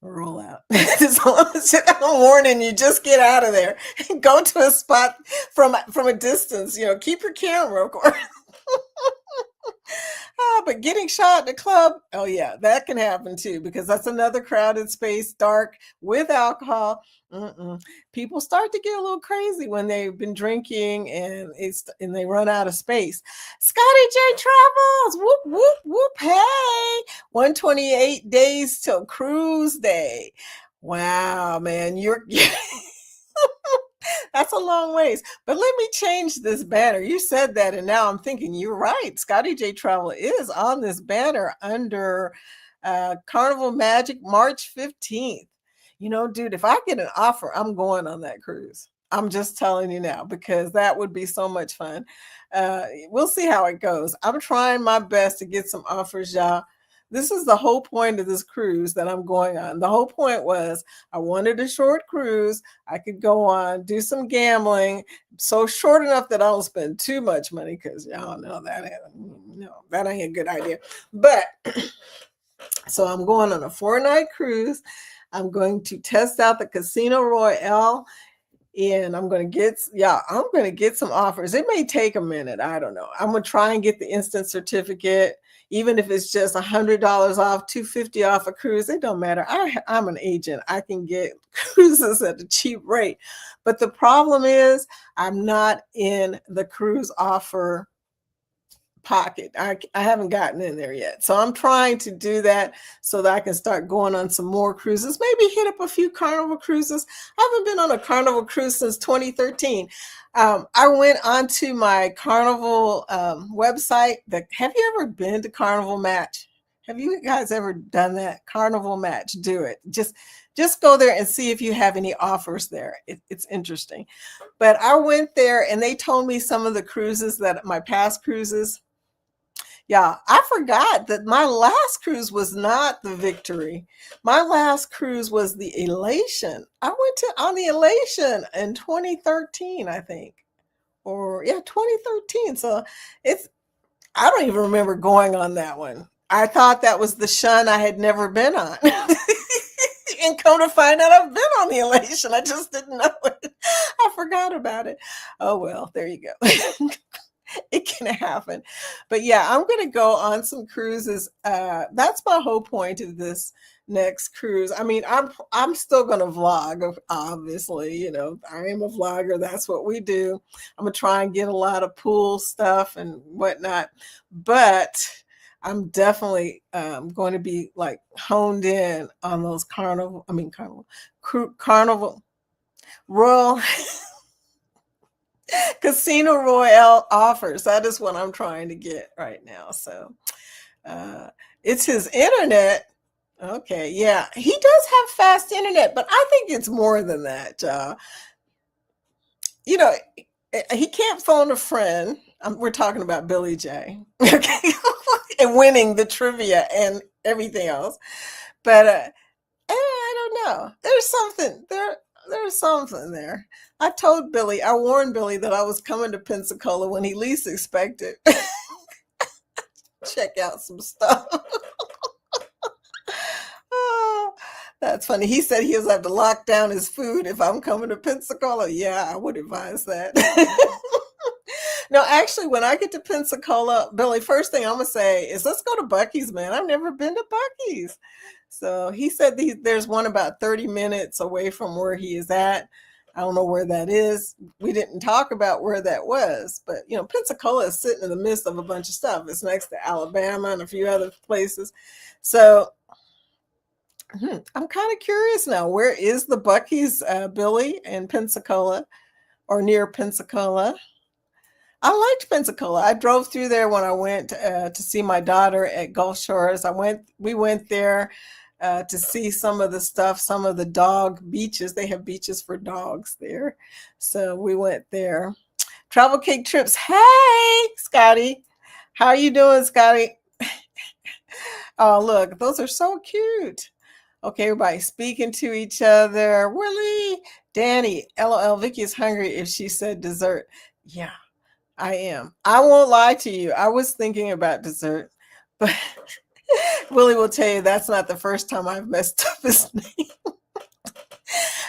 roll out. I'm warning you, just get out of there. Go to a spot from a distance. Keep your camera, of course. But getting shot at the club, oh yeah, that can happen too, because that's another crowded space, dark, with alcohol. People start to get a little crazy when they've been drinking and they run out of space. Scotty J Travels, whoop whoop whoop! Hey, 128 days till cruise day. Wow, man, you're. That's a long ways. But let me change this banner. You said that, and now I'm thinking you're right. Scotty J Travel is on this banner under Carnival Magic March 15th. Dude, if I get an offer, I'm going on that cruise. I'm just telling you now, because that would be so much fun. We'll see how it goes. I'm trying my best to get some offers, y'all. This is the whole point of this cruise that I'm going on. The whole point was I wanted a short cruise. I could go on, do some gambling, so short enough that I don't spend too much money, because y'all know that ain't a good idea. But so I'm going on a 4-night cruise. I'm going to test out the Casino Royale. And I'm going to get some offers. It may take a minute. I don't know. I'm going to try and get the instant certificate, even if it's just $100 off, $250 off a cruise. It don't matter. I'm an agent. I can get cruises at a cheap rate. But the problem is I'm not in the cruise offer pocket. I haven't gotten in there yet. So I'm trying to do that so that I can start going on some more cruises, maybe hit up a few Carnival cruises. I haven't been on a Carnival cruise since 2013. I went onto my Carnival website. Have you ever been to Carnival Match? Have you guys ever done that? Carnival Match, do it. Just go there and see if you have any offers there. It's interesting. But I went there and they told me some of the cruises my past cruises. Yeah, I forgot that my last cruise was not the Victory. My last cruise was the Elation. I went on the Elation in 2013, I think. 2013. So I don't even remember going on that one. I thought that was the Shun I had never been on. And come to find out, I've been on the Elation. I just didn't know it. I forgot about it. Oh, well, there you go. It can happen. But yeah, I'm going to go on some cruises. That's my whole point of this next cruise. I mean, I'm still going to vlog, obviously. I am a vlogger. That's what we do. I'm going to try and get a lot of pool stuff and whatnot. But I'm definitely going to be like honed in on those Carnival Royal Casino Royale offers. That is what I'm trying to get right now. So it's his internet. Okay, yeah, he does have fast internet, but I think it's more than that. He can't phone a friend. We're talking about Billy J. Okay, and winning the trivia and everything else. But I don't know. There's something there. There's something there. I warned Billy that I was coming to Pensacola when he least expected. Check out some stuff. Oh, that's funny. He said he has to lock down his food if I'm coming to Pensacola. Yeah, I would advise that. No, actually, when I get to Pensacola, Billy, first thing I'm going to say is let's go to Buc-ee's, man. I've never been to Buc-ee's. So he said there's one about 30 minutes away from where he is at. I don't know where that is. We didn't talk about where that was, but Pensacola is sitting in the midst of a bunch of stuff. It's next to Alabama and a few other places. So I'm kind of curious now. Where is the Bucky's, Billy, in Pensacola or near Pensacola? I liked Pensacola. I drove through there when I went to see my daughter at Gulf Shores. We went there to see some of the stuff, some of the dog beaches. They have beaches for dogs there. So we went there. Travel Cake Trips. Hey, Scotty. How you doing, Scotty? Oh, look, those are so cute. Okay, everybody speaking to each other. Willie, Danny, LOL, Vicky is hungry if she said dessert. Yeah, I am. I won't lie to you. I was thinking about dessert, but Willie will tell you that's not the first time I've messed up his name.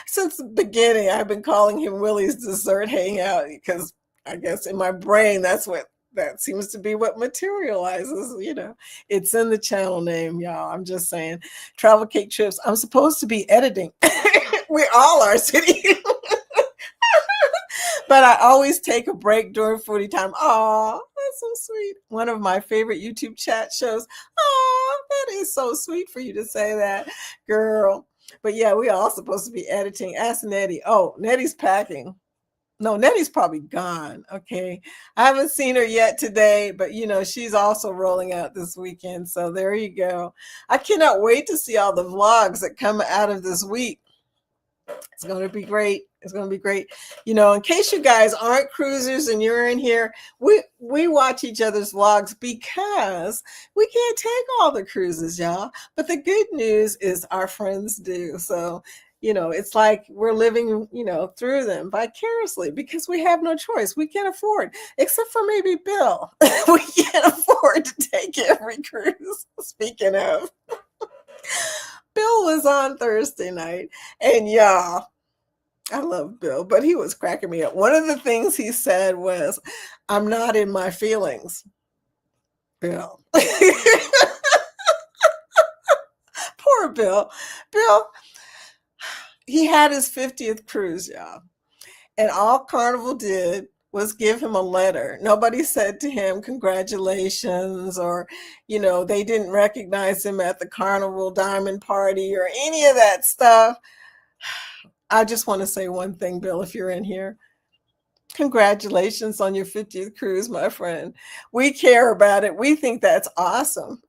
Since the beginning, I've been calling him Willie's Dessert Hangout because I guess in my brain, that seems to be what materializes. It's in the channel name, y'all. I'm just saying. Travel Cake Trips. I'm supposed to be editing. We all are sitting. But I always take a break during Foodie Time. Oh, that's so sweet. One of my favorite YouTube chat shows. Oh, that is so sweet for you to say that, girl. But yeah, we all supposed to be editing. Ask Nettie. Oh, Nettie's packing. No, Nettie's probably gone. Okay. I haven't seen her yet today, but she's also rolling out this weekend. So there you go. I cannot wait to see all the vlogs that come out of this week. It's going to be great. It's going to be great. In case you guys aren't cruisers and you're in here, we watch each other's vlogs because we can't take all the cruises, y'all. But the good news is our friends do. So, it's like we're living, through them vicariously because we have no choice. We can't afford, except for maybe Bill. We can't afford to take every cruise. Speaking of, Bill was on Thursday night, and y'all, I love Bill, but he was cracking me up. One of the things he said was, "I'm not in my feelings." Bill. Poor Bill. Bill, he had his 50th cruise, y'all. And all Carnival did was give him a letter. Nobody said to him, congratulations, or, they didn't recognize him at the Carnival Diamond Party or any of that stuff. I just want to say one thing, Bill, if you're in here. Congratulations on your 50th cruise, my friend. We care about it. We think that's awesome.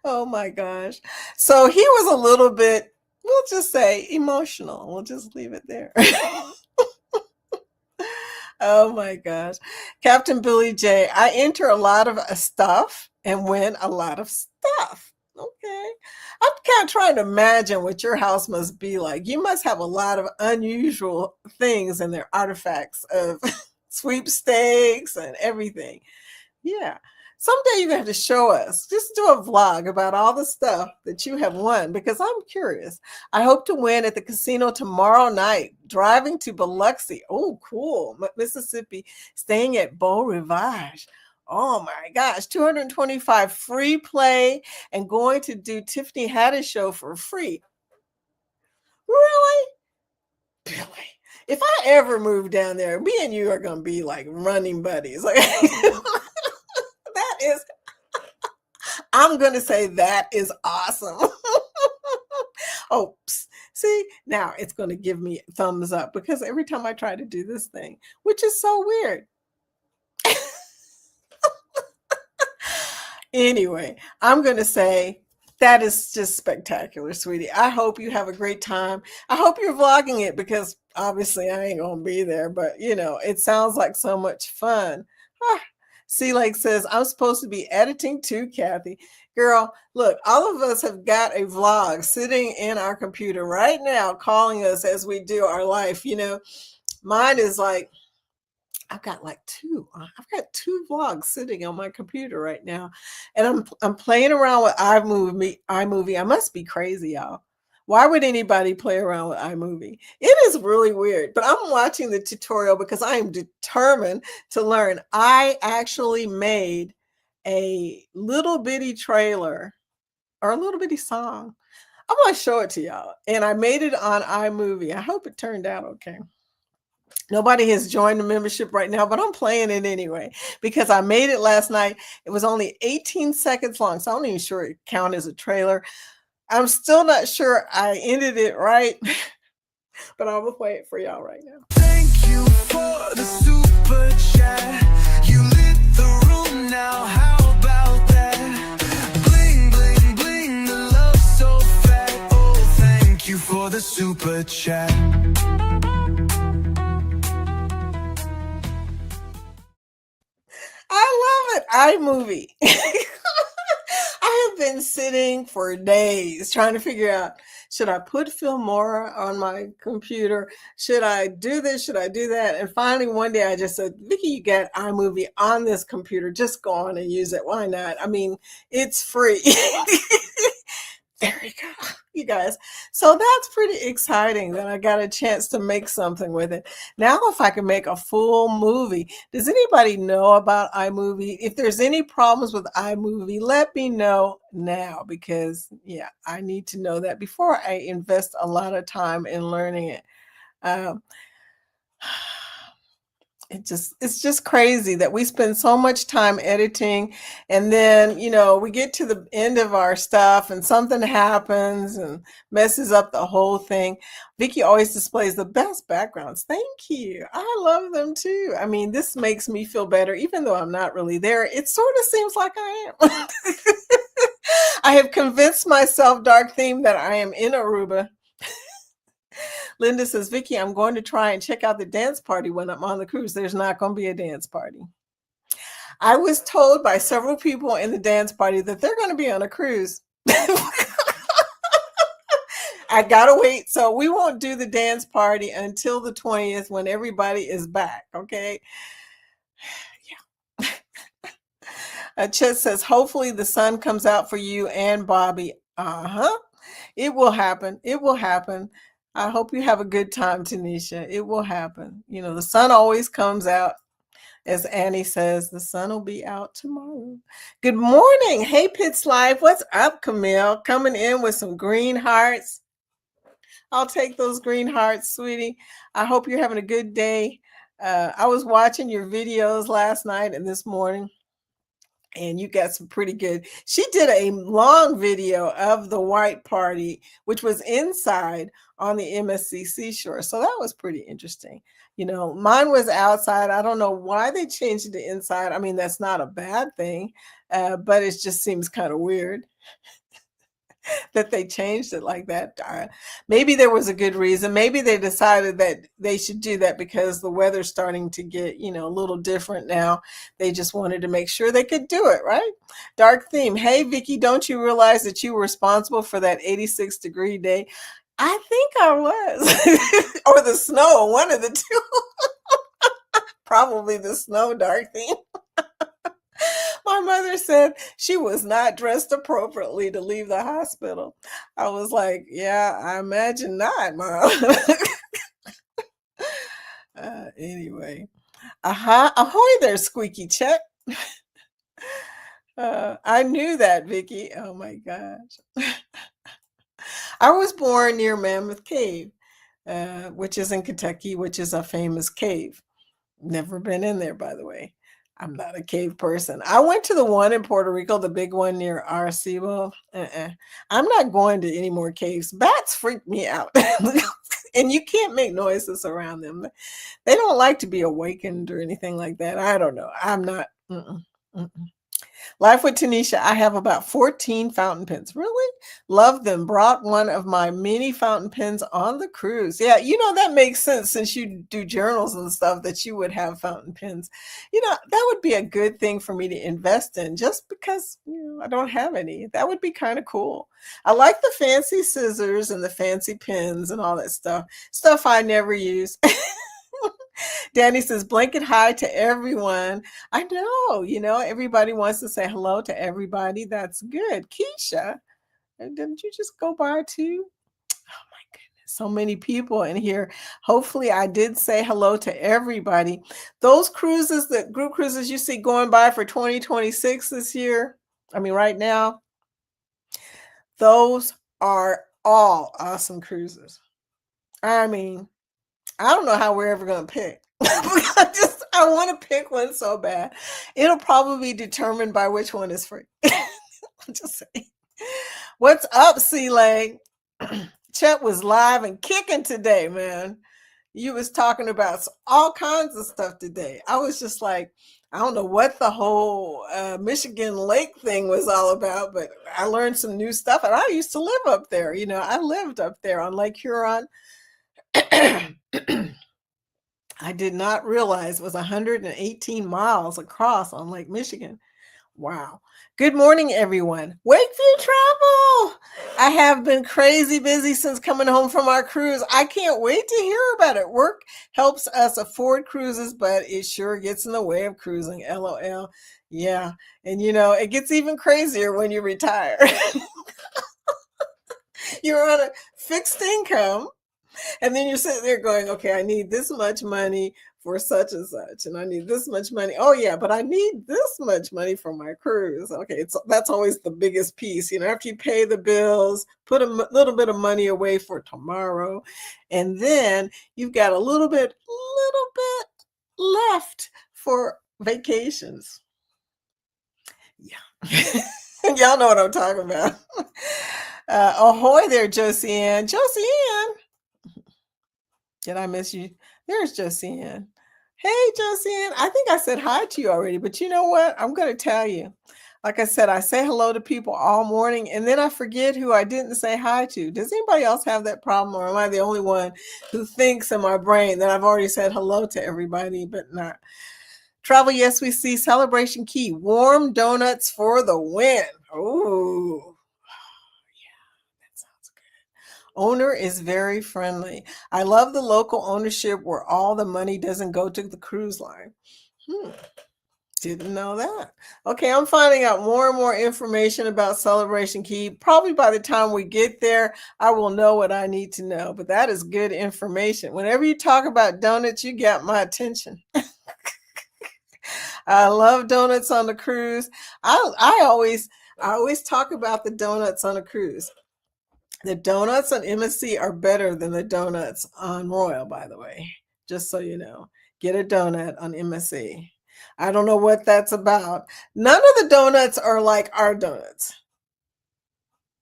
Oh my gosh. So he was a little bit, we'll just say emotional. We'll just leave it there. Oh my gosh. Captain Billy J, I enter a lot of stuff and win a lot of stuff. Okay. I'm kind of trying to imagine what your house must be like. You must have a lot of unusual things in their artifacts of sweepstakes and everything. Yeah. Someday you're going to have to show us. Just do a vlog about all the stuff that you have won because I'm curious. I hope to win at the casino tomorrow night, driving to Biloxi. Oh, cool. Mississippi, staying at Beau Rivage. Oh my gosh, 225 free play and going to do Tiffany Haddish show for free. Really? Billy, if I ever move down there, me and you are going to be like running buddies. Like that is, I'm going to say that is awesome. Oh, see, now it's going to give me thumbs up because every time I try to do this thing, which is so weird. Anyway, I'm going to say that is just spectacular, sweetie. I hope you have a great time. I hope you're vlogging it because obviously I ain't going to be there, but it sounds like so much fun. Sea Lake says, I'm supposed to be editing too, Kathy. Girl, look, all of us have got a vlog sitting in our computer right now, calling us as we do our life. Mine is like, I've got two vlogs sitting on my computer right now, and I'm playing around with iMovie. I must be crazy, y'all. Why would anybody play around with iMovie? It is really weird, but I'm watching the tutorial because I am determined to learn. I actually made a little bitty trailer or a little bitty song. I'm going to show it to y'all, and I made it on iMovie. I hope it turned out okay. Nobody has joined the membership right now, but I'm playing it anyway because I made it last night. It was only 18 seconds long, so I'm not even sure it counted as a trailer. I'm still not sure I ended it right, but I will play it for y'all right now. Thank you for the super chat. You lit the room now. How about that? Bling, bling, bling. The love so fat. Oh, thank you for the super chat. I love it. iMovie. I have been sitting for days trying to figure out, should I put Filmora on my computer? Should I do this? Should I do that? And finally, one day I just said, Vicki, you got iMovie on this computer. Just go on and use it. Why not? I mean, it's free. There you go, you guys. So that's pretty exciting that I got a chance to make something with it. Now, if I can make a full movie, does anybody know about iMovie? If there's any problems with iMovie, let me know now because, yeah, I need to know that before I invest a lot of time in learning it. Um, it's just crazy that we spend so much time editing and then we get to the end of our stuff and something happens and messes up the whole thing. Vicki always displays the best backgrounds. Thank you. I love them too. I mean, this makes me feel better even though I'm not really there. It sort of seems like I am. I have convinced myself, Dark Theme, that I am in Aruba. Linda says, Vicki, I'm going to try and check out the dance party when I'm on the cruise. There's not going to be a dance party. I was told by several people in the dance party that they're going to be on a cruise. I got to wait. So we won't do the dance party until the 20th when everybody is back. Okay. Yeah. Chet says, hopefully the sun comes out for you and Bobby. It will happen. It will happen. I hope you have a good time, Tanisha. It will happen. The sun always comes out. As Annie says, the sun will be out tomorrow. Good morning. Hey, Pitts Live. What's up, Camille? Coming in with some green hearts. I'll take those green hearts, sweetie. I hope you're having a good day. I was watching your videos last night and this morning. And you got some pretty good. She did a long video of the white party, which was inside on the MSC seashore. So that was pretty interesting. Mine was outside. I don't know why they changed it to inside. I mean, that's not a bad thing, but it just seems kind of weird that they changed it like that. Maybe there was a good reason. Maybe they decided that they should do that because the weather's starting to get, a little different now. They just wanted to make sure they could do it, right? Dark Theme. Hey, Vicki, don't you realize that you were responsible for that 86-degree day? I think I was. Or the snow, one of the two. Probably the snow, Dark Theme. My mother said she was not dressed appropriately to leave the hospital. I was like, yeah, I imagine not, Mom. Anyway. Ahoy there, Squeaky Check. I knew that, Vicki. Oh, my gosh. I was born near Mammoth Cave, which is in Kentucky, which is a famous cave. Never been in there, by the way. I'm not a cave person. I went to the one in Puerto Rico, the big one near Arecibo. I'm not going to any more caves. Bats freak me out. And you can't make noises around them. They don't like to be awakened or anything like that. I don't know. I'm not. Life with Tanisha, I have about 14 fountain pens. Really? Love them. Brought one of my mini fountain pens on the cruise. Yeah, that makes sense since you do journals and stuff that you would have fountain pens. That would be a good thing for me to invest in just because I don't have any. That would be kind of cool. I like the fancy scissors and the fancy pens and all that stuff I never use. Danny says, blanket hi to everyone. I know, everybody wants to say hello to everybody. That's good. Keisha, didn't you just go by too? Oh my goodness, so many people in here. Hopefully I did say hello to everybody. Those cruises, the group cruises you see going by for 2026 this year, right now, those are all awesome cruises. I don't know how we're ever going to pick. I want to pick one so bad. It'll probably be determined by which one is free. I'm just saying. What's up, C-Lane? Chet was live and kicking today, man. You was talking about all kinds of stuff today. I was just like, I don't know what the whole Michigan Lake thing was all about, but I learned some new stuff. And I used to live up there. You know, I lived up there on Lake Huron. I did not realize it was 118 miles across on Lake Michigan. Wow. Good morning, everyone. Wakeview Travel. I have been crazy busy since coming home from our cruise. I can't wait to hear about it. Work helps us afford cruises, but it sure gets in the way of cruising. LOL. Yeah. And you know, it gets even crazier when you retire. You're on a fixed income. And then you're sitting there going, okay, I need this much money for such and such, and I need this much money. Oh yeah, but I need this much money for my cruise. Okay, that's always the biggest piece. You know, after you pay the bills, put a little bit of money away for tomorrow, and then you've got a little bit left for vacations. Yeah. Y'all know what I'm talking about. Ahoy there, Josiane. Josiane. Did I miss you? There's Josiane. Hey, Josiane. I think I said hi to you already, but you know what? I'm going to tell you. Like I said, I say hello to people all morning, and then I forget who I didn't say hi to. Does anybody else have that problem, or am I the only one who thinks in my brain that I've already said hello to everybody, but not? Travel, yes, we see. Celebration Key. Warm donuts for the win. Oh. Owner is very friendly. I love the local ownership where all the money doesn't go to the cruise line. Didn't know that. Okay, I'm finding out more and more information about Celebration Key. Probably by the time we get there, I will know what I need to know. But that is good information. Whenever you talk about donuts, you got my attention. I love donuts on the cruise. I always talk about the donuts on a cruise. The donuts on MSC are better than the donuts on Royal, by the way, just so you know. Get a donut on MSC. I don't know what that's about. None of the donuts are like our donuts.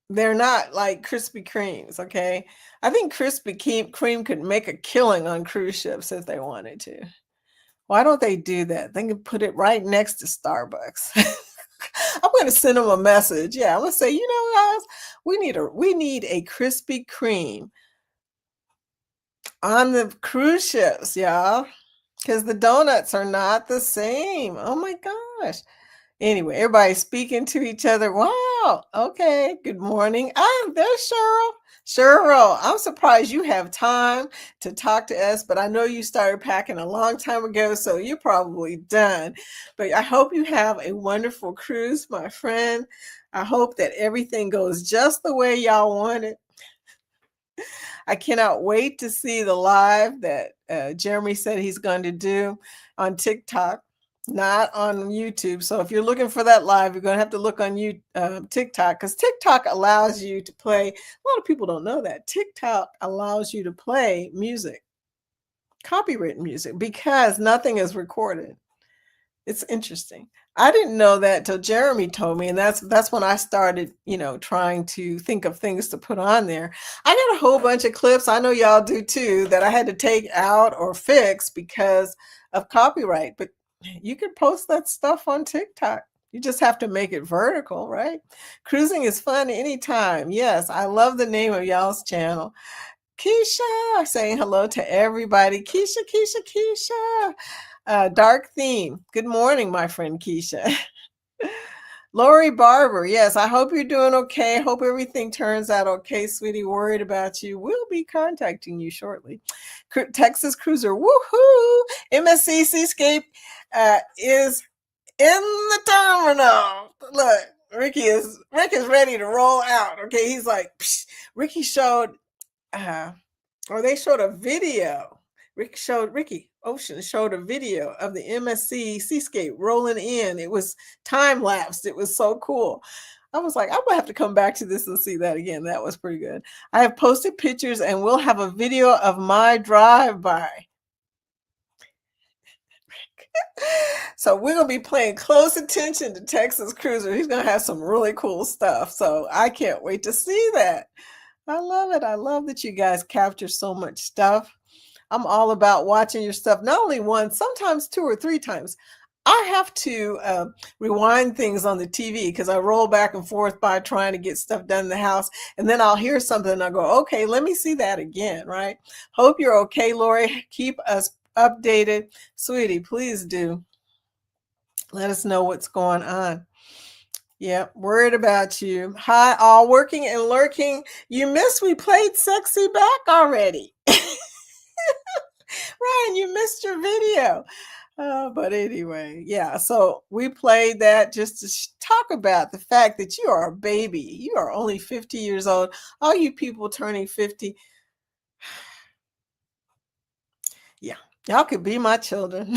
They're not like Krispy Kremes, okay? I think Krispy Kreme could make a killing on cruise ships if they wanted to. Why don't they do that? They can put it right next to Starbucks. I'm going to send them a message. Yeah, I'm going to say, you know, guys, we need a Krispy Kreme on the cruise ships, y'all, because the donuts are not the same. Oh my gosh. Anyway, everybody's speaking to each other. Wow. Okay. Good morning. There's Cheryl. Cheryl, I'm surprised you have time to talk to us, but I know you started packing a long time ago, so you're probably done. But I hope you have a wonderful cruise, my friend. I hope that everything goes just the way y'all want it. I cannot wait to see the live that Jeremy said he's going to do on TikTok. Not on YouTube. So if you're looking for that live, you're going to have to look on TikTok, because TikTok allows you to play. A lot of people don't know that. TikTok allows you to play music, copyrighted music, because nothing is recorded. It's interesting. I didn't know that till Jeremy told me, and that's when I started, you know, trying to think of things to put on there. I got a whole bunch of clips, I know y'all do too, that I had to take out or fix because of copyright. But you can post that stuff on TikTok. You just have to make it vertical, right? Cruising is fun anytime. Yes, I love the name of y'all's channel. Keisha, saying hello to everybody. Keisha, Keisha, Keisha. Dark theme. Good morning, my friend Keisha. Lori Barber, yes, I hope you're doing okay. Hope everything turns out okay, sweetie. Worried about you. We'll be contacting you shortly. Texas Cruiser, woohoo! MSC Seascape is in the terminal. Look, Rick is ready to roll out. Okay, he's like, psh. Ricky showed, or they showed a video. Ricky Ocean showed a video of the MSC Seascape rolling in. It was time lapsed. It was so cool. I was like, I'm gonna have to come back to this and see that again. That was pretty good. I have posted pictures and we'll have a video of my drive-by. So we're gonna be paying close attention to Texas Cruiser. He's gonna have some really cool stuff. So I can't wait to see that. I love it. I love that you guys capture so much stuff. I'm all about watching your stuff, not only once, sometimes 2 or 3 times. I have to rewind things on the TV because I roll back and forth by trying to get stuff done in the house. And then I'll hear something and I go, okay, let me see that again, right? Hope you're okay, Lori. Keep us updated. Sweetie, please do. Let us know what's going on. Yep, worried about you. Hi, all working and lurking. You missed we played Sexy Back already. Ryan, you missed your video. But anyway, yeah, so we played that just to talk about the fact that you are a baby. You are only 50 years old. All you people turning 50. Yeah, y'all could be my children.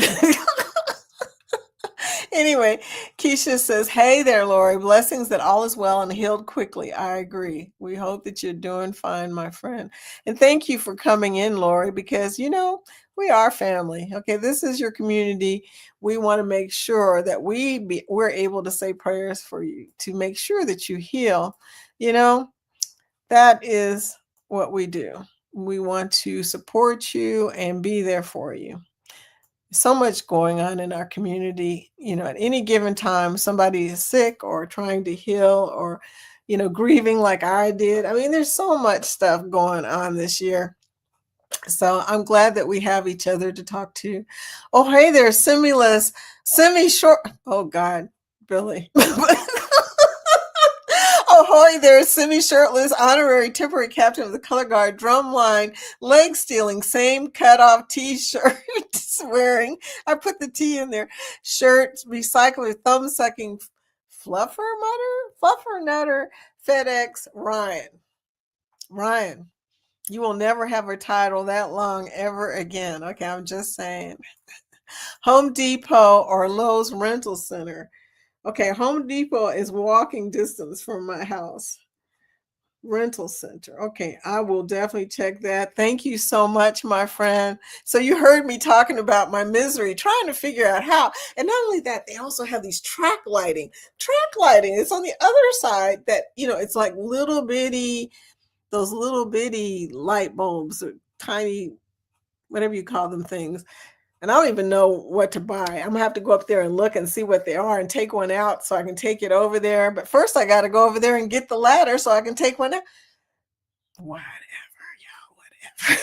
Anyway, Keisha says, hey there, Lori. Blessings that all is well and healed quickly. I agree. We hope that you're doing fine, my friend. And thank you for coming in, Lori, because, you know, we are family. Okay, this is your community. We want to make sure that we're able to say prayers for you to make sure that you heal. You know, that is what we do. We want to support you and be there for you. So much going on in our community. You know, at any given time, somebody is sick or trying to heal or, you know, grieving like I did. I mean, there's so much stuff going on this year. So I'm glad that we have each other to talk to. Oh, hey there, semi-short. Oh, God, Billy. Ahoy there, semi-shirtless, honorary temporary captain of the color guard, drumline, leg stealing, same cut-off t-shirt wearing. I put the T in there. Shirt, recycler, thumb-sucking, fluffer nutter, FedEx, Ryan. Ryan, you will never have a title that long ever again. Okay, I'm just saying. Home Depot or Lowe's Rental Center. Okay, Home Depot is walking distance from my house. Rental center. Okay, I will definitely check that. Thank you so much, my friend. So you heard me talking about my misery, trying to figure out how. And not only that, they also have these track lighting. Track lighting. It's on the other side that, you know, it's like those little bitty light bulbs, or tiny, whatever you call them things. And I don't even know what to buy. I'm gonna have to go up there and look and see what they are and take one out so I can take it over there. But first I got to go over there and get the ladder so I can take one out. Whatever, y'all, whatever.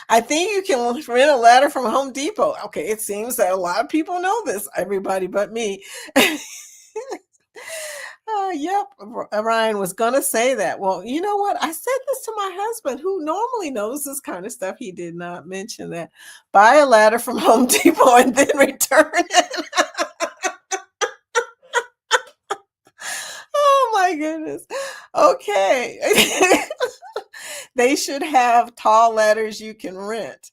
I think you can rent a ladder from Home Depot. Okay, it seems that a lot of people know this, everybody but me. Yep, Ryan was going to say that. Well, you know what? I said this to my husband, who normally knows this kind of stuff. He did not mention that. Buy a ladder from Home Depot and then return it. Oh, my goodness. Okay. They should have tall ladders you can rent.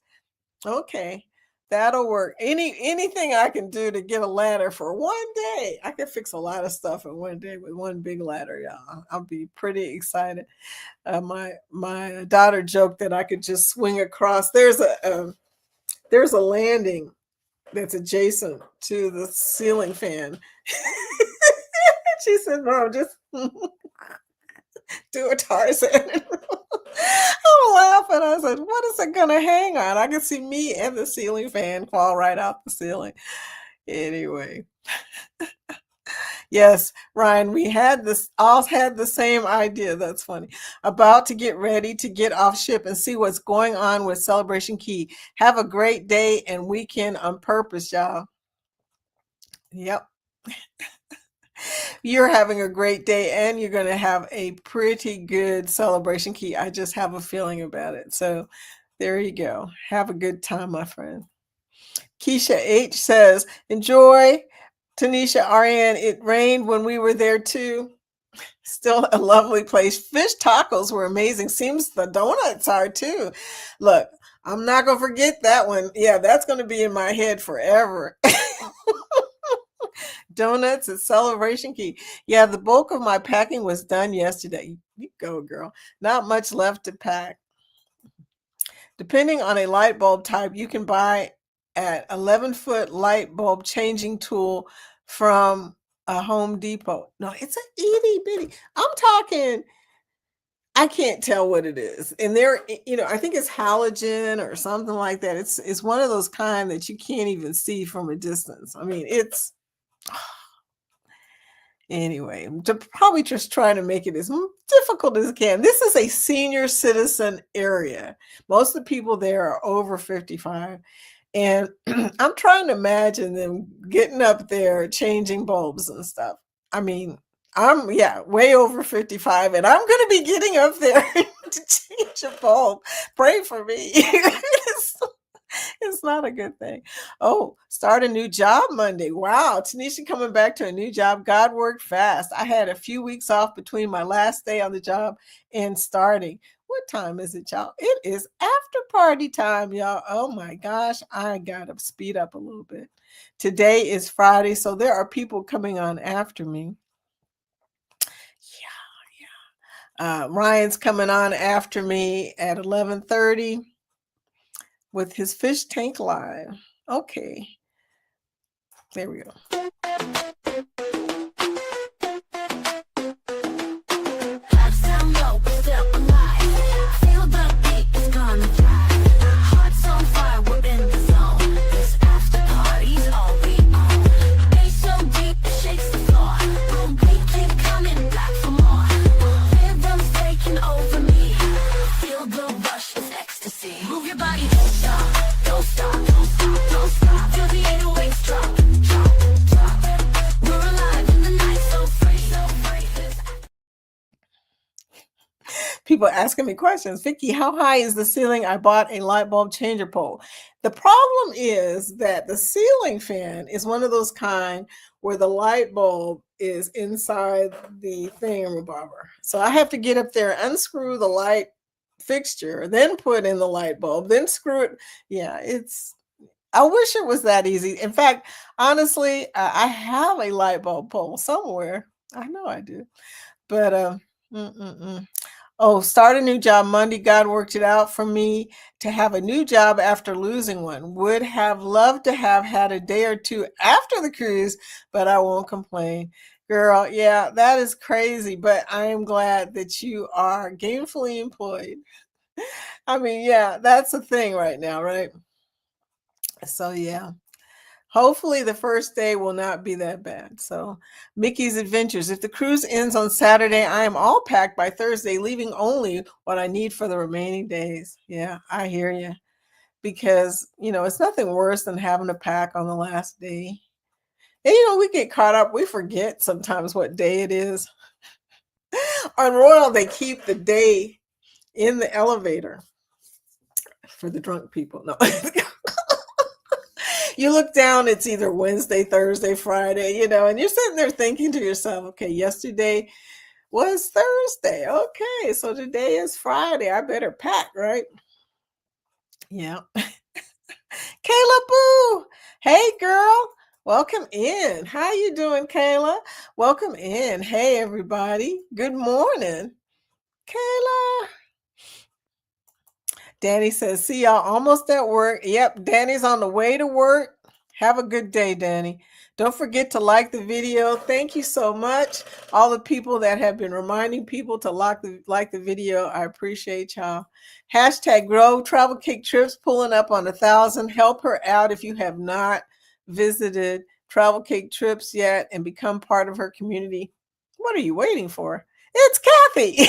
Okay. That'll work. Anything I can do to get a ladder for one day. I can fix a lot of stuff in one day with one big ladder, y'all. I'll be pretty excited. My daughter joked that I could just swing across. There's a landing that's adjacent to the ceiling fan. She said, "Mom, just do a Tarzan." I'm laughing. I said, what is it going to hang on? I can see me and the ceiling fan fall right out the ceiling. Anyway. Yes, Ryan, we all had the same idea. That's funny. About to get ready to get off ship and see what's going on with Celebration Key. Have a great day and weekend on purpose, y'all. Yep. You're having a great day and you're going to have a pretty good Celebration Key. I just have a feeling about it. So there you go. Have a good time, my friend. Keisha H says, enjoy. Tanisha RN, it rained when we were there too. Still a lovely place. Fish tacos were amazing. Seems the donuts are too. Look, I'm not going to forget that one. Yeah, that's going to be in my head forever. Donuts at Celebration Key. Yeah, the bulk of my packing was done yesterday. You go, girl. Not much left to pack. Depending on a light bulb type, you can buy an 11-foot light bulb changing tool from a Home Depot. No, it's a itty bitty. I'm talking, I can't tell what it is. And there, I think it's halogen or something like that. It's one of those kind that you can't even see from a distance. I mean, it's anyway, to probably just trying to make it as difficult as it can. This is a senior citizen area. Most of the people there are over 55. And I'm trying to imagine them getting up there, changing bulbs and stuff. I mean, I'm way over 55, and I'm going to be getting up there to change a bulb. Pray for me. It's not a good thing. Oh, start a new job Monday. Wow, Tanisha coming back to a new job. God worked fast. I had a few weeks off between my last day on the job and starting. What time is it, y'all? It is after party time, y'all. Oh my gosh, I got to speed up a little bit. Today is Friday, so there are people coming on after me. Yeah. Ryan's coming on after me at 11:30 with his Fish Tank Live. Okay. There we go. People asking me questions. Vicky, how high is the ceiling? I bought a light bulb changer pole. The problem is that the ceiling fan is one of those kind where the light bulb is inside the thingamabobber. So I have to get up there, unscrew the light fixture, then put in the light bulb, then screw it. Yeah, I wish it was that easy. In fact, honestly, I have a light bulb pole somewhere. I know I do. But oh, start a new job Monday. God worked it out for me to have a new job after losing one. Would have loved to have had a day or two after the cruise, but I won't complain. Girl, yeah, that is crazy, but I am glad that you are gainfully employed. I mean, yeah, that's a thing right now, right? So, yeah. Hopefully the first day will not be that bad. So Mickey's Adventures. If the cruise ends on Saturday, I am all packed by Thursday, leaving only what I need for the remaining days. Yeah, I hear you. Because, it's nothing worse than having to pack on the last day. And, we get caught up. We forget sometimes what day it is. On Royal, they keep the day in the elevator for the drunk people. No. You look down, it's either Wednesday, Thursday, Friday, and you're sitting there thinking to yourself, okay, yesterday was Thursday. Okay, so today is Friday. I better pack, right? Yeah. Kayla Boo. Hey, girl. Welcome in. How you doing, Kayla? Welcome in. Hey, everybody. Good morning. Kayla. Danny says, see y'all almost at work. Yep, Danny's on the way to work. Have a good day, Danny. Don't forget to like the video. Thank you so much. All the people that have been reminding people to like the video. I appreciate y'all. Hashtag Grow Travel Cake Trips pulling up on 1,000. Help her out if you have not visited Travel Cake Trips yet and become part of her community. What are you waiting for? It's Kathy.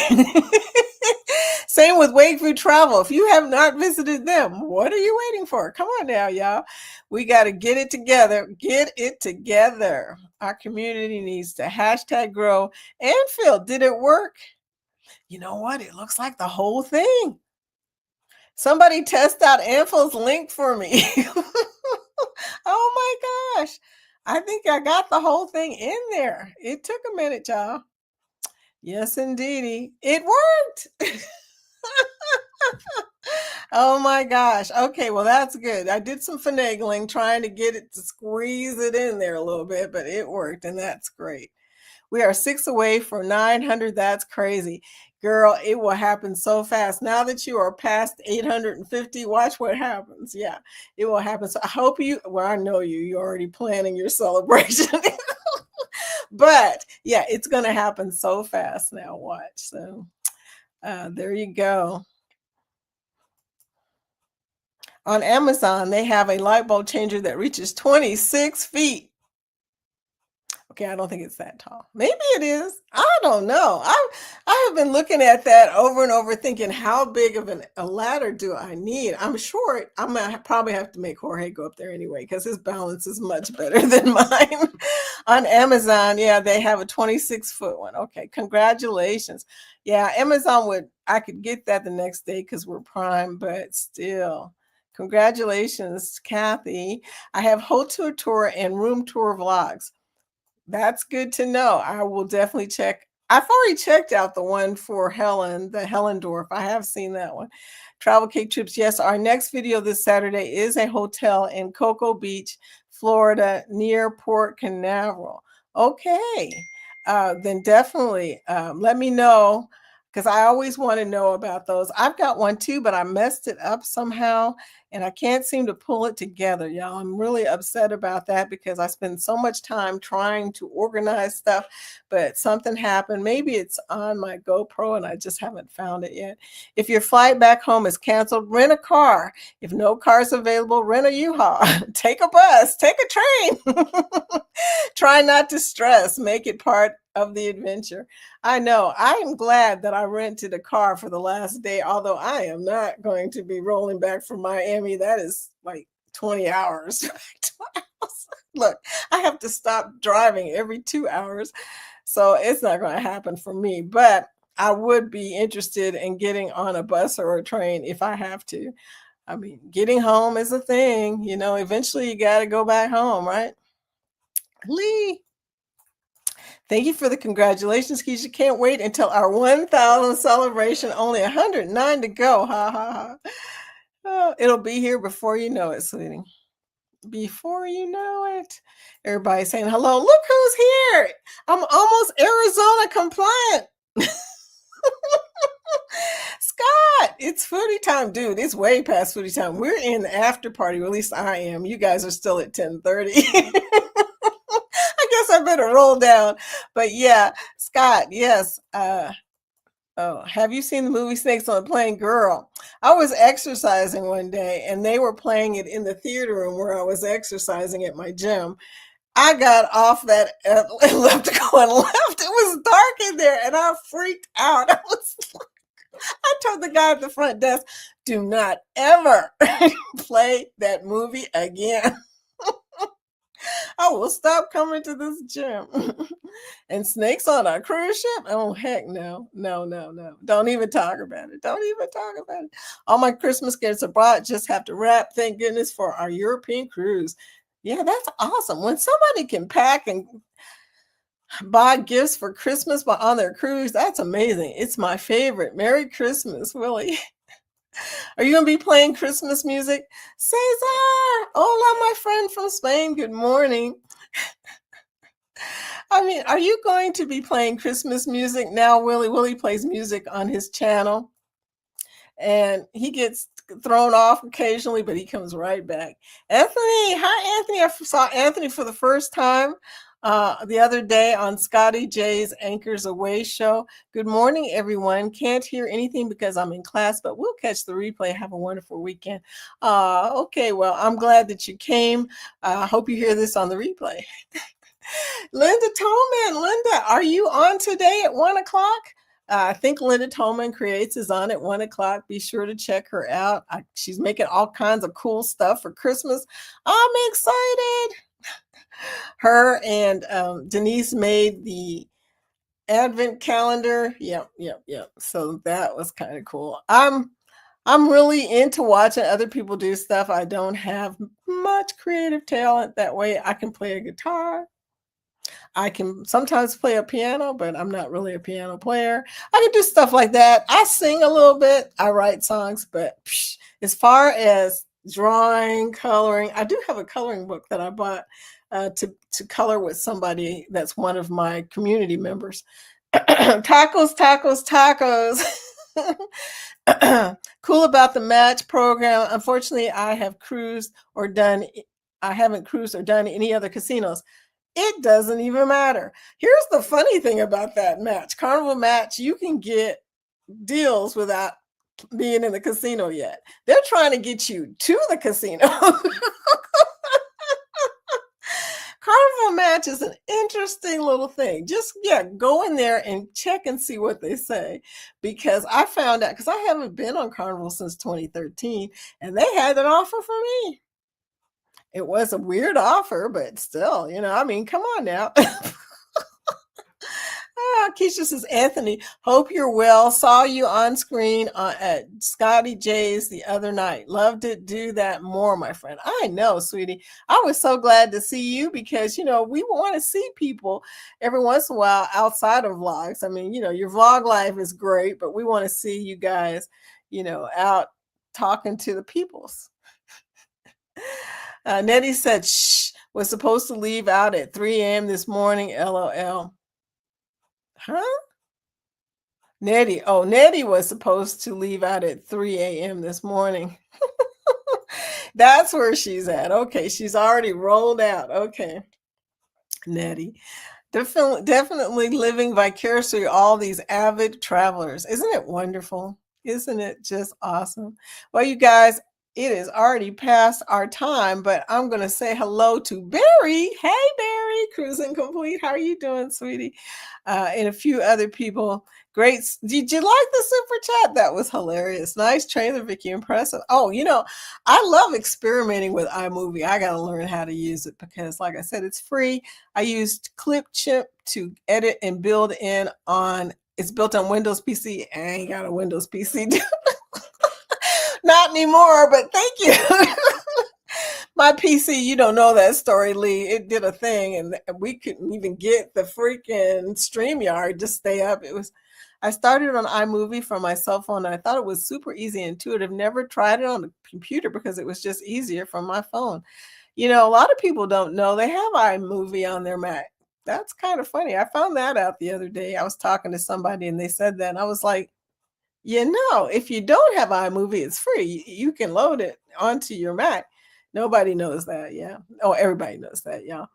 Same with Wakeview Travel. If you have not visited them, what are you waiting for? Come on now, y'all. We got to get it together. Get it together. Our community needs to hashtag grow. And Phil, did it work? You know what? It looks like the whole thing. Somebody test out Anphil's link for me. Oh my gosh. I think I got the whole thing in there. It took a minute, y'all. Yes, indeedy. It worked. Oh my gosh. Okay, well, that's good. I did some finagling trying to get it to squeeze it in there a little bit, but it worked, and that's great. We are 6 away from 900. That's crazy. Girl, it will happen so fast. Now that you are past 850, watch what happens. Yeah, it will happen. So I hope you, well, I know you're already planning your celebration. But yeah, it's going to happen so fast now. Watch. So there you go. On Amazon, they have a light bulb changer that reaches 26 feet. Okay, I don't think it's that tall. Maybe it is. I don't know. I have been looking at that over and over, thinking, how big of a ladder do I need? I'm sure I'm gonna probably have to make Jorge go up there anyway because his balance is much better than mine. On Amazon, yeah, they have a 26-foot one. Okay, congratulations. Yeah, Amazon would, I could get that the next day because we're Prime, but still. Congratulations, Kathy. I have hotel tour and room tour vlogs. That's good to know. I will definitely check. I've already checked out the one for Helen, the Hellendorf. I have seen that one. Travel Cake Trips. Yes, our next video this Saturday is a hotel in Cocoa Beach, Florida, near Port Canaveral. Okay, then definitely let me know because I always want to know about those. I've got one too, but I messed it up somehow and I can't seem to pull it together, y'all. I'm really upset about that because I spend so much time trying to organize stuff, but something happened. Maybe it's on my GoPro and I just haven't found it yet. If your flight back home is canceled, rent a car. If no car's available, rent a U-Haul. Take a bus, take a train. Try not to stress, make it part of the adventure. I know. I am glad that I rented a car for the last day, although I am not going to be rolling back from Miami. That is like 20 hours back to my house. Look, I have to stop driving every 2 hours. So it's not going to happen for me, but I would be interested in getting on a bus or a train if I have to. I mean, getting home is a thing, you know, eventually you got to go back home, right? Lee. Thank you for the congratulations, Keisha. Can't wait until our 1,000 celebration. Only 109 to go. Ha ha ha. Oh, it'll be here before you know it, sweetie. Before you know it. Everybody's saying hello. Look who's here. I'm almost Arizona compliant. Scott, it's foodie time. Dude, it's way past foodie time. We're in the after party, or at least I am. You guys are still at 10:30. I guess I better roll down. But yeah, Scott, yes. Oh, have you seen the movie Snakes on a Plane? Girl, I was exercising one day and they were playing it in the theater room where I was exercising at my gym. I got off that elliptical and left. It was dark in there and I freaked out. I told the guy at the front desk, do not ever play that movie again. I will stop coming to this gym. And snakes on a cruise ship? Oh, heck no. No, no, no. Don't even talk about it. Don't even talk about it. All my Christmas gifts are bought. Just have to wrap. Thank goodness for our European cruise. Yeah, that's awesome. When somebody can pack and buy gifts for Christmas but on their cruise, that's amazing. It's my favorite. Merry Christmas, Willie. Are you going to be playing Christmas music? Cesar! Hola, my friend from Spain. Good morning. I mean, are you going to be playing Christmas music now, Willie? Willie plays music on his channel. And he gets thrown off occasionally, but he comes right back. Anthony, hi, Anthony. I saw Anthony for the first time the other day on Scotty J's Anchors Away show. Good morning, everyone. Can't hear anything because I'm in class, but we'll catch the replay. Have a wonderful weekend. Okay, well, I'm glad that you came. I hope you hear this on the replay. Linda Tolman, Linda, are you on today at 1 o'clock? I think Linda Tolman Creates is on at 1 o'clock. Be sure to check her out. She's making all kinds of cool stuff for Christmas. I'm excited. Her and Denise made the advent calendar. Yep. So that was kind of cool. I'm really into watching other people do stuff. I don't have much creative talent. That way I can play a guitar. I can sometimes play a piano, but I'm not really a piano player. I can do stuff like that. I sing a little bit. I write songs, but as far as drawing, coloring, I do have a coloring book that I bought to color with somebody that's one of my community members. Tacos, tacos, tacos. Cool about the match program. Unfortunately, I haven't cruised or done any other casinos. It doesn't even matter. Here's the funny thing about that match. Carnival match, you can get deals without being in the casino yet. They're trying to get you to the casino. Carnival match is an interesting little thing. Just go in there and check and see what they say, because I found out, because I haven't been on Carnival since 2013, and they had an offer for me. It was a weird offer, but still, I mean, come on now. Keisha says, Anthony, hope you're well. Saw you on screen at Scotty J's the other night. Loved it. Do that more, my friend. I know, sweetie. I was so glad to see you because, we want to see people every once in a while outside of vlogs. I mean, your vlog life is great, but we want to see you guys, out talking to the peoples. Nettie said, shh, was supposed to leave out at 3 a.m. this morning, LOL. Huh? Nettie was supposed to leave out at 3 a.m. this morning. That's where she's at. Okay, she's already rolled out. Okay, Nettie. Definitely living vicariously all these avid travelers. Isn't it wonderful? Isn't it just awesome? Well, you guys, it is already past our time, but I'm going to say hello to Barry. Hey, Barry, cruising complete. How are you doing, sweetie? And a few other people. Great. Did you like the super chat? That was hilarious. Nice trailer, Vicky. Impressive. Oh, I love experimenting with iMovie. I got to learn how to use it because, like I said, it's free. I used Clipchip to edit and build it's built on Windows PC. I ain't got a Windows PC. Not anymore, but thank you. My PC, you don't know that story, Lee. It did a thing, and we couldn't even get the freaking StreamYard to stay up. I started on iMovie from my cell phone, and I thought it was super easy and intuitive. Never tried it on the computer because it was just easier from my phone. A lot of people don't know they have iMovie on their Mac. That's kind of funny. I found that out the other day. I was talking to somebody, and they said that, and I was like, if you don't have iMovie, it's free. You can load it onto your Mac. Nobody knows that, yeah. Oh, everybody knows that, yeah.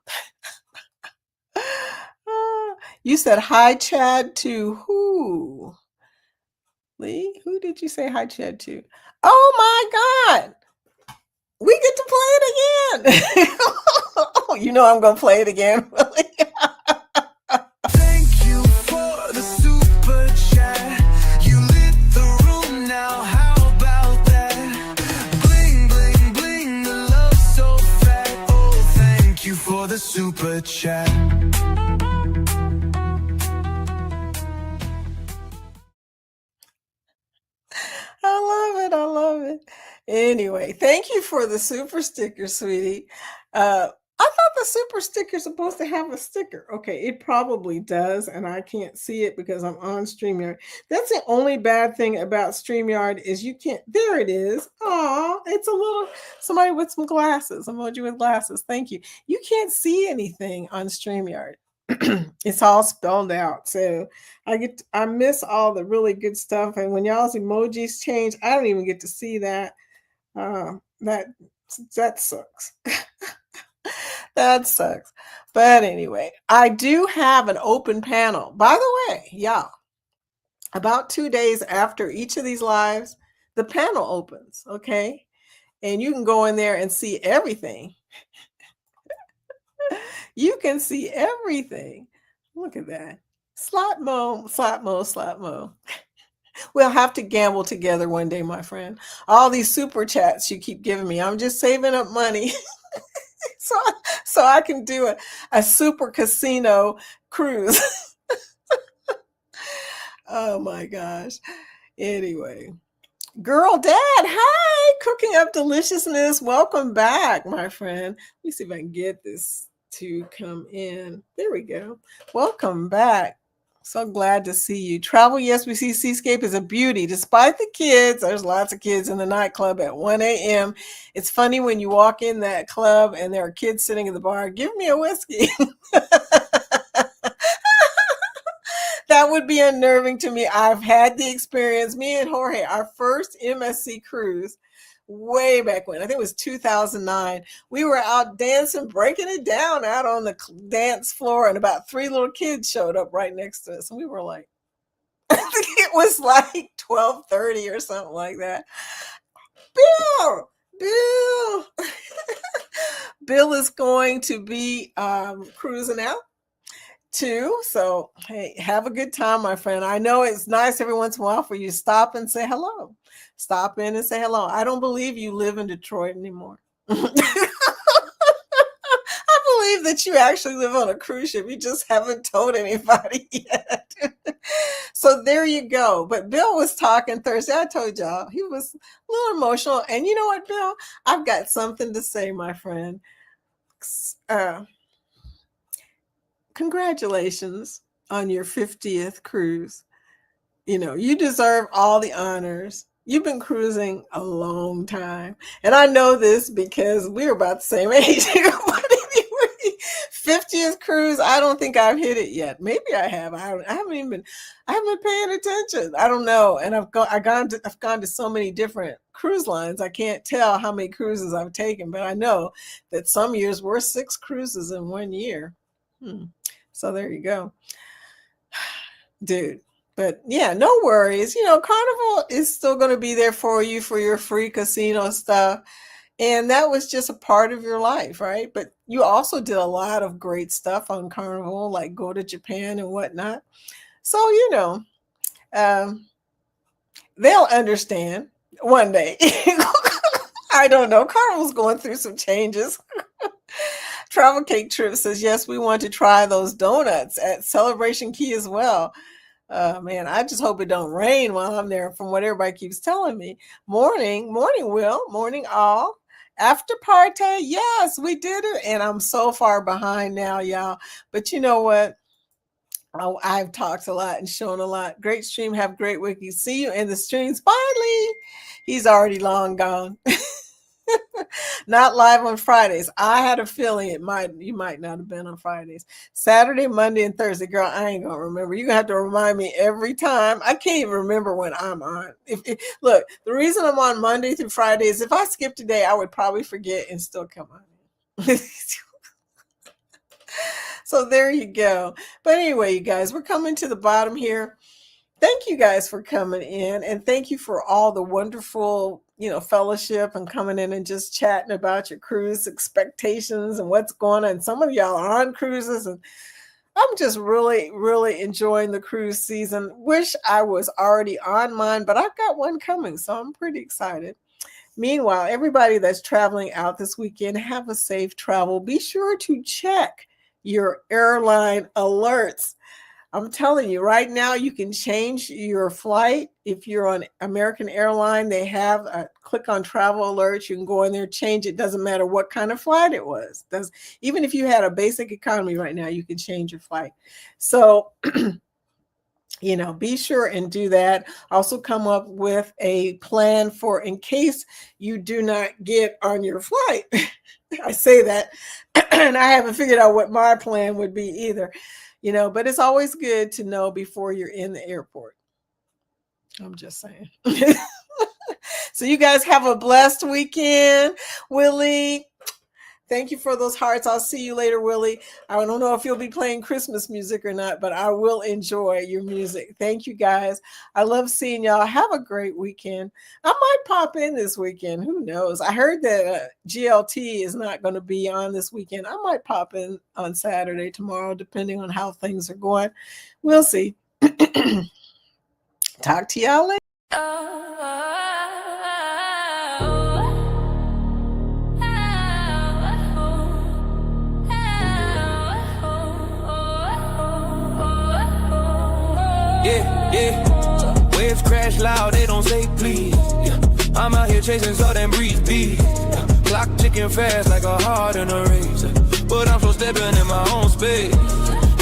You said hi, Chad, to who? Lee, who did you say hi, Chad, to? Oh, my God. We get to play it again. Oh, I'm going to play it again. Thank you for the super chat. You lit the room now. How about that? Bling, bling, bling. The love so fat. Oh, thank you for the super chat. I love it. Anyway, thank you for the super sticker, sweetie. I thought the super sticker is supposed to have a sticker. Okay, it probably does, and I can't see it because I'm on StreamYard. That's the only bad thing about StreamYard is you can't. There it is. Aw, it's a little somebody with some glasses. Emoji with glasses. Thank you. You can't see anything on StreamYard. It's all spelled out. So I miss all the really good stuff. And when y'all's emojis change, I don't even get to see that. That sucks. That sucks. But anyway, I do have an open panel. By the way, y'all, about 2 days after each of these lives, the panel opens, okay? And you can go in there and see everything. You can see everything. Look at that. Slot mo, slot mo, slot mo. We'll have to gamble together one day, my friend. All these super chats you keep giving me, I'm just saving up money so I can do a super casino cruise. Oh my gosh. Anyway. Girl Dad, hi, cooking up deliciousness. Welcome back, my friend. Let me see if I can get this to come in. There we go. Welcome back. So glad to see you. Travel, yes, we see Seascape is a beauty. Despite the kids, there's lots of kids in the nightclub at 1 a.m. It's funny when you walk in that club and there are kids sitting in the bar, give me a whiskey. That would be unnerving to me. I've had the experience. Me and Jorge, our first MSC cruise, way back when, I think it was 2009, we were out dancing, breaking it down out on the dance floor, and about 3 little kids showed up right next to us. And we were like, I think it was like 12:30 or something like that. Bill, Bill is going to be cruising out too. So, hey, have a good time, my friend. I know it's nice every once in a while for you to stop and say hello. Stop in and say hello. I don't believe you live in Detroit anymore. I believe that you actually live on a cruise ship. You just haven't told anybody yet. So there you go. But Bill was talking Thursday. I told y'all he was a little emotional. And you know what, Bill? I've got something to say, my friend. Congratulations on your 50th cruise. You know, you deserve all the honors. You've been cruising a long time. And I know this because we're about the same age. But anyway, 50th cruise, I don't think I've hit it yet. Maybe I have. I haven't been paying attention. I don't know. And I've gone to so many different cruise lines. I can't tell how many cruises I've taken, but I know that some years were 6 cruises in 1 year. So there you go, dude. But yeah, no worries. You know, Carnival is still going to be there for you for your free casino stuff. And that was just a part of your life, right? But you also did a lot of great stuff on Carnival, like go to Japan and whatnot. So, you know, they'll understand one day. I don't know. Carnival's going through some changes. Travel Cake Trip says, yes, we want to try those donuts at Celebration Key as well. Man, I just hope it don't rain while I'm there from what everybody keeps telling me. Morning, Will, morning all. After party, yes, we did it. And I'm so far behind now, y'all. But you know what? I've talked a lot and shown a lot. Great stream, have great wiki. See you in the streams. Bye, Lee. He's already long gone. Not live on Fridays. I had a feeling you might not have been on Fridays. Saturday, Monday, and Thursday. Girl, I ain't gonna remember. You're gonna have to remind me every time. I can't even remember when I'm on. Look, the reason I'm on Monday through Friday is if I skipped a day, I would probably forget and still come on. So there you go. But anyway, you guys, we're coming to the bottom here. Thank you guys for coming in, and thank you for all the wonderful, fellowship and coming in and just chatting about your cruise expectations and what's going on. Some of y'all are on cruises, and I'm just really, really enjoying the cruise season. Wish I was already on mine, but I've got one coming, so I'm pretty excited. Meanwhile, everybody that's traveling out this weekend, have a safe travel. Be sure to check your airline alerts. I'm telling you right now, you can change your flight. If you're on American Airline, they have a click on travel alerts. You can go in there, change it. Doesn't matter what kind of flight it was. Even if you had a basic economy right now, you can change your flight. So, be sure and do that. Also come up with a plan for in case you do not get on your flight. I say that, and I haven't figured out what my plan would be either. But it's always good to know before you're in the airport. I'm just saying. So you guys have a blessed weekend. Willie, thank you for those hearts. I'll see you later, Willie. I don't know if you'll be playing Christmas music or not, but I will enjoy your music. Thank you, guys. I love seeing y'all. Have a great weekend. I might pop in this weekend. Who knows? I heard that GLT is not going to be on this weekend. I might pop in on Saturday, tomorrow, depending on how things are going. We'll see. Talk to y'all later. Yeah. Waves crash loud, they don't say please. Yeah. I'm out here chasing southern breeze beat. Clock ticking fast like a heart in a race. But I'm still stepping in my own space.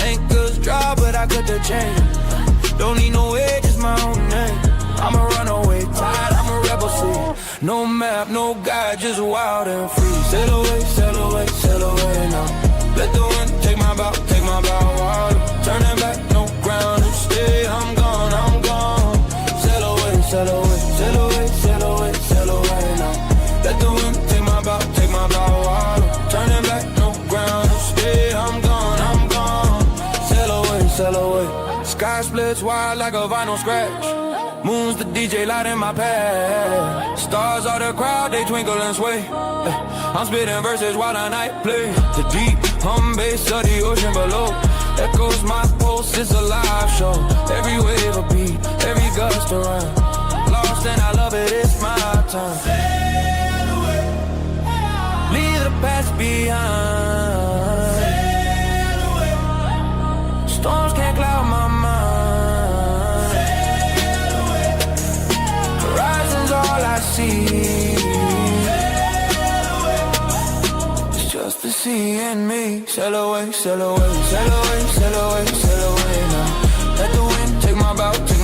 Anchors dry, but I cut the chain. Don't need no edge, it's my own name. I'm a runaway tide, I'm a rebel seed. No map, no guide, just wild and free. Sail away, sail away, sail away now. Let the wind take my bow wild. Turning back, no ground to stay. I'm gone, I'm gone. Sail away, sail away, sail away, sail away, sail away now. Let the wind take my bow wild. Turning back, no ground to stay. I'm gone, I'm gone. Sail away, sail away. Sky splits wide like a vinyl scratch. Moon's the DJ light in my pad. Stars are the crowd, they twinkle and sway. I'm spitting verses while the night play. The deep hum bass of the ocean below echoes my pulse, it's a live show. Every wave a beat, every gust around. Lost and I love it, it's my time. Sail away. Leave the past behind. Sail away. Storms can't cloud my mind. Sail away. Horizon's all I see. Just the sea and me. Sail away, sail away, sail away, sail away, sail away now. Let the wind take my boat.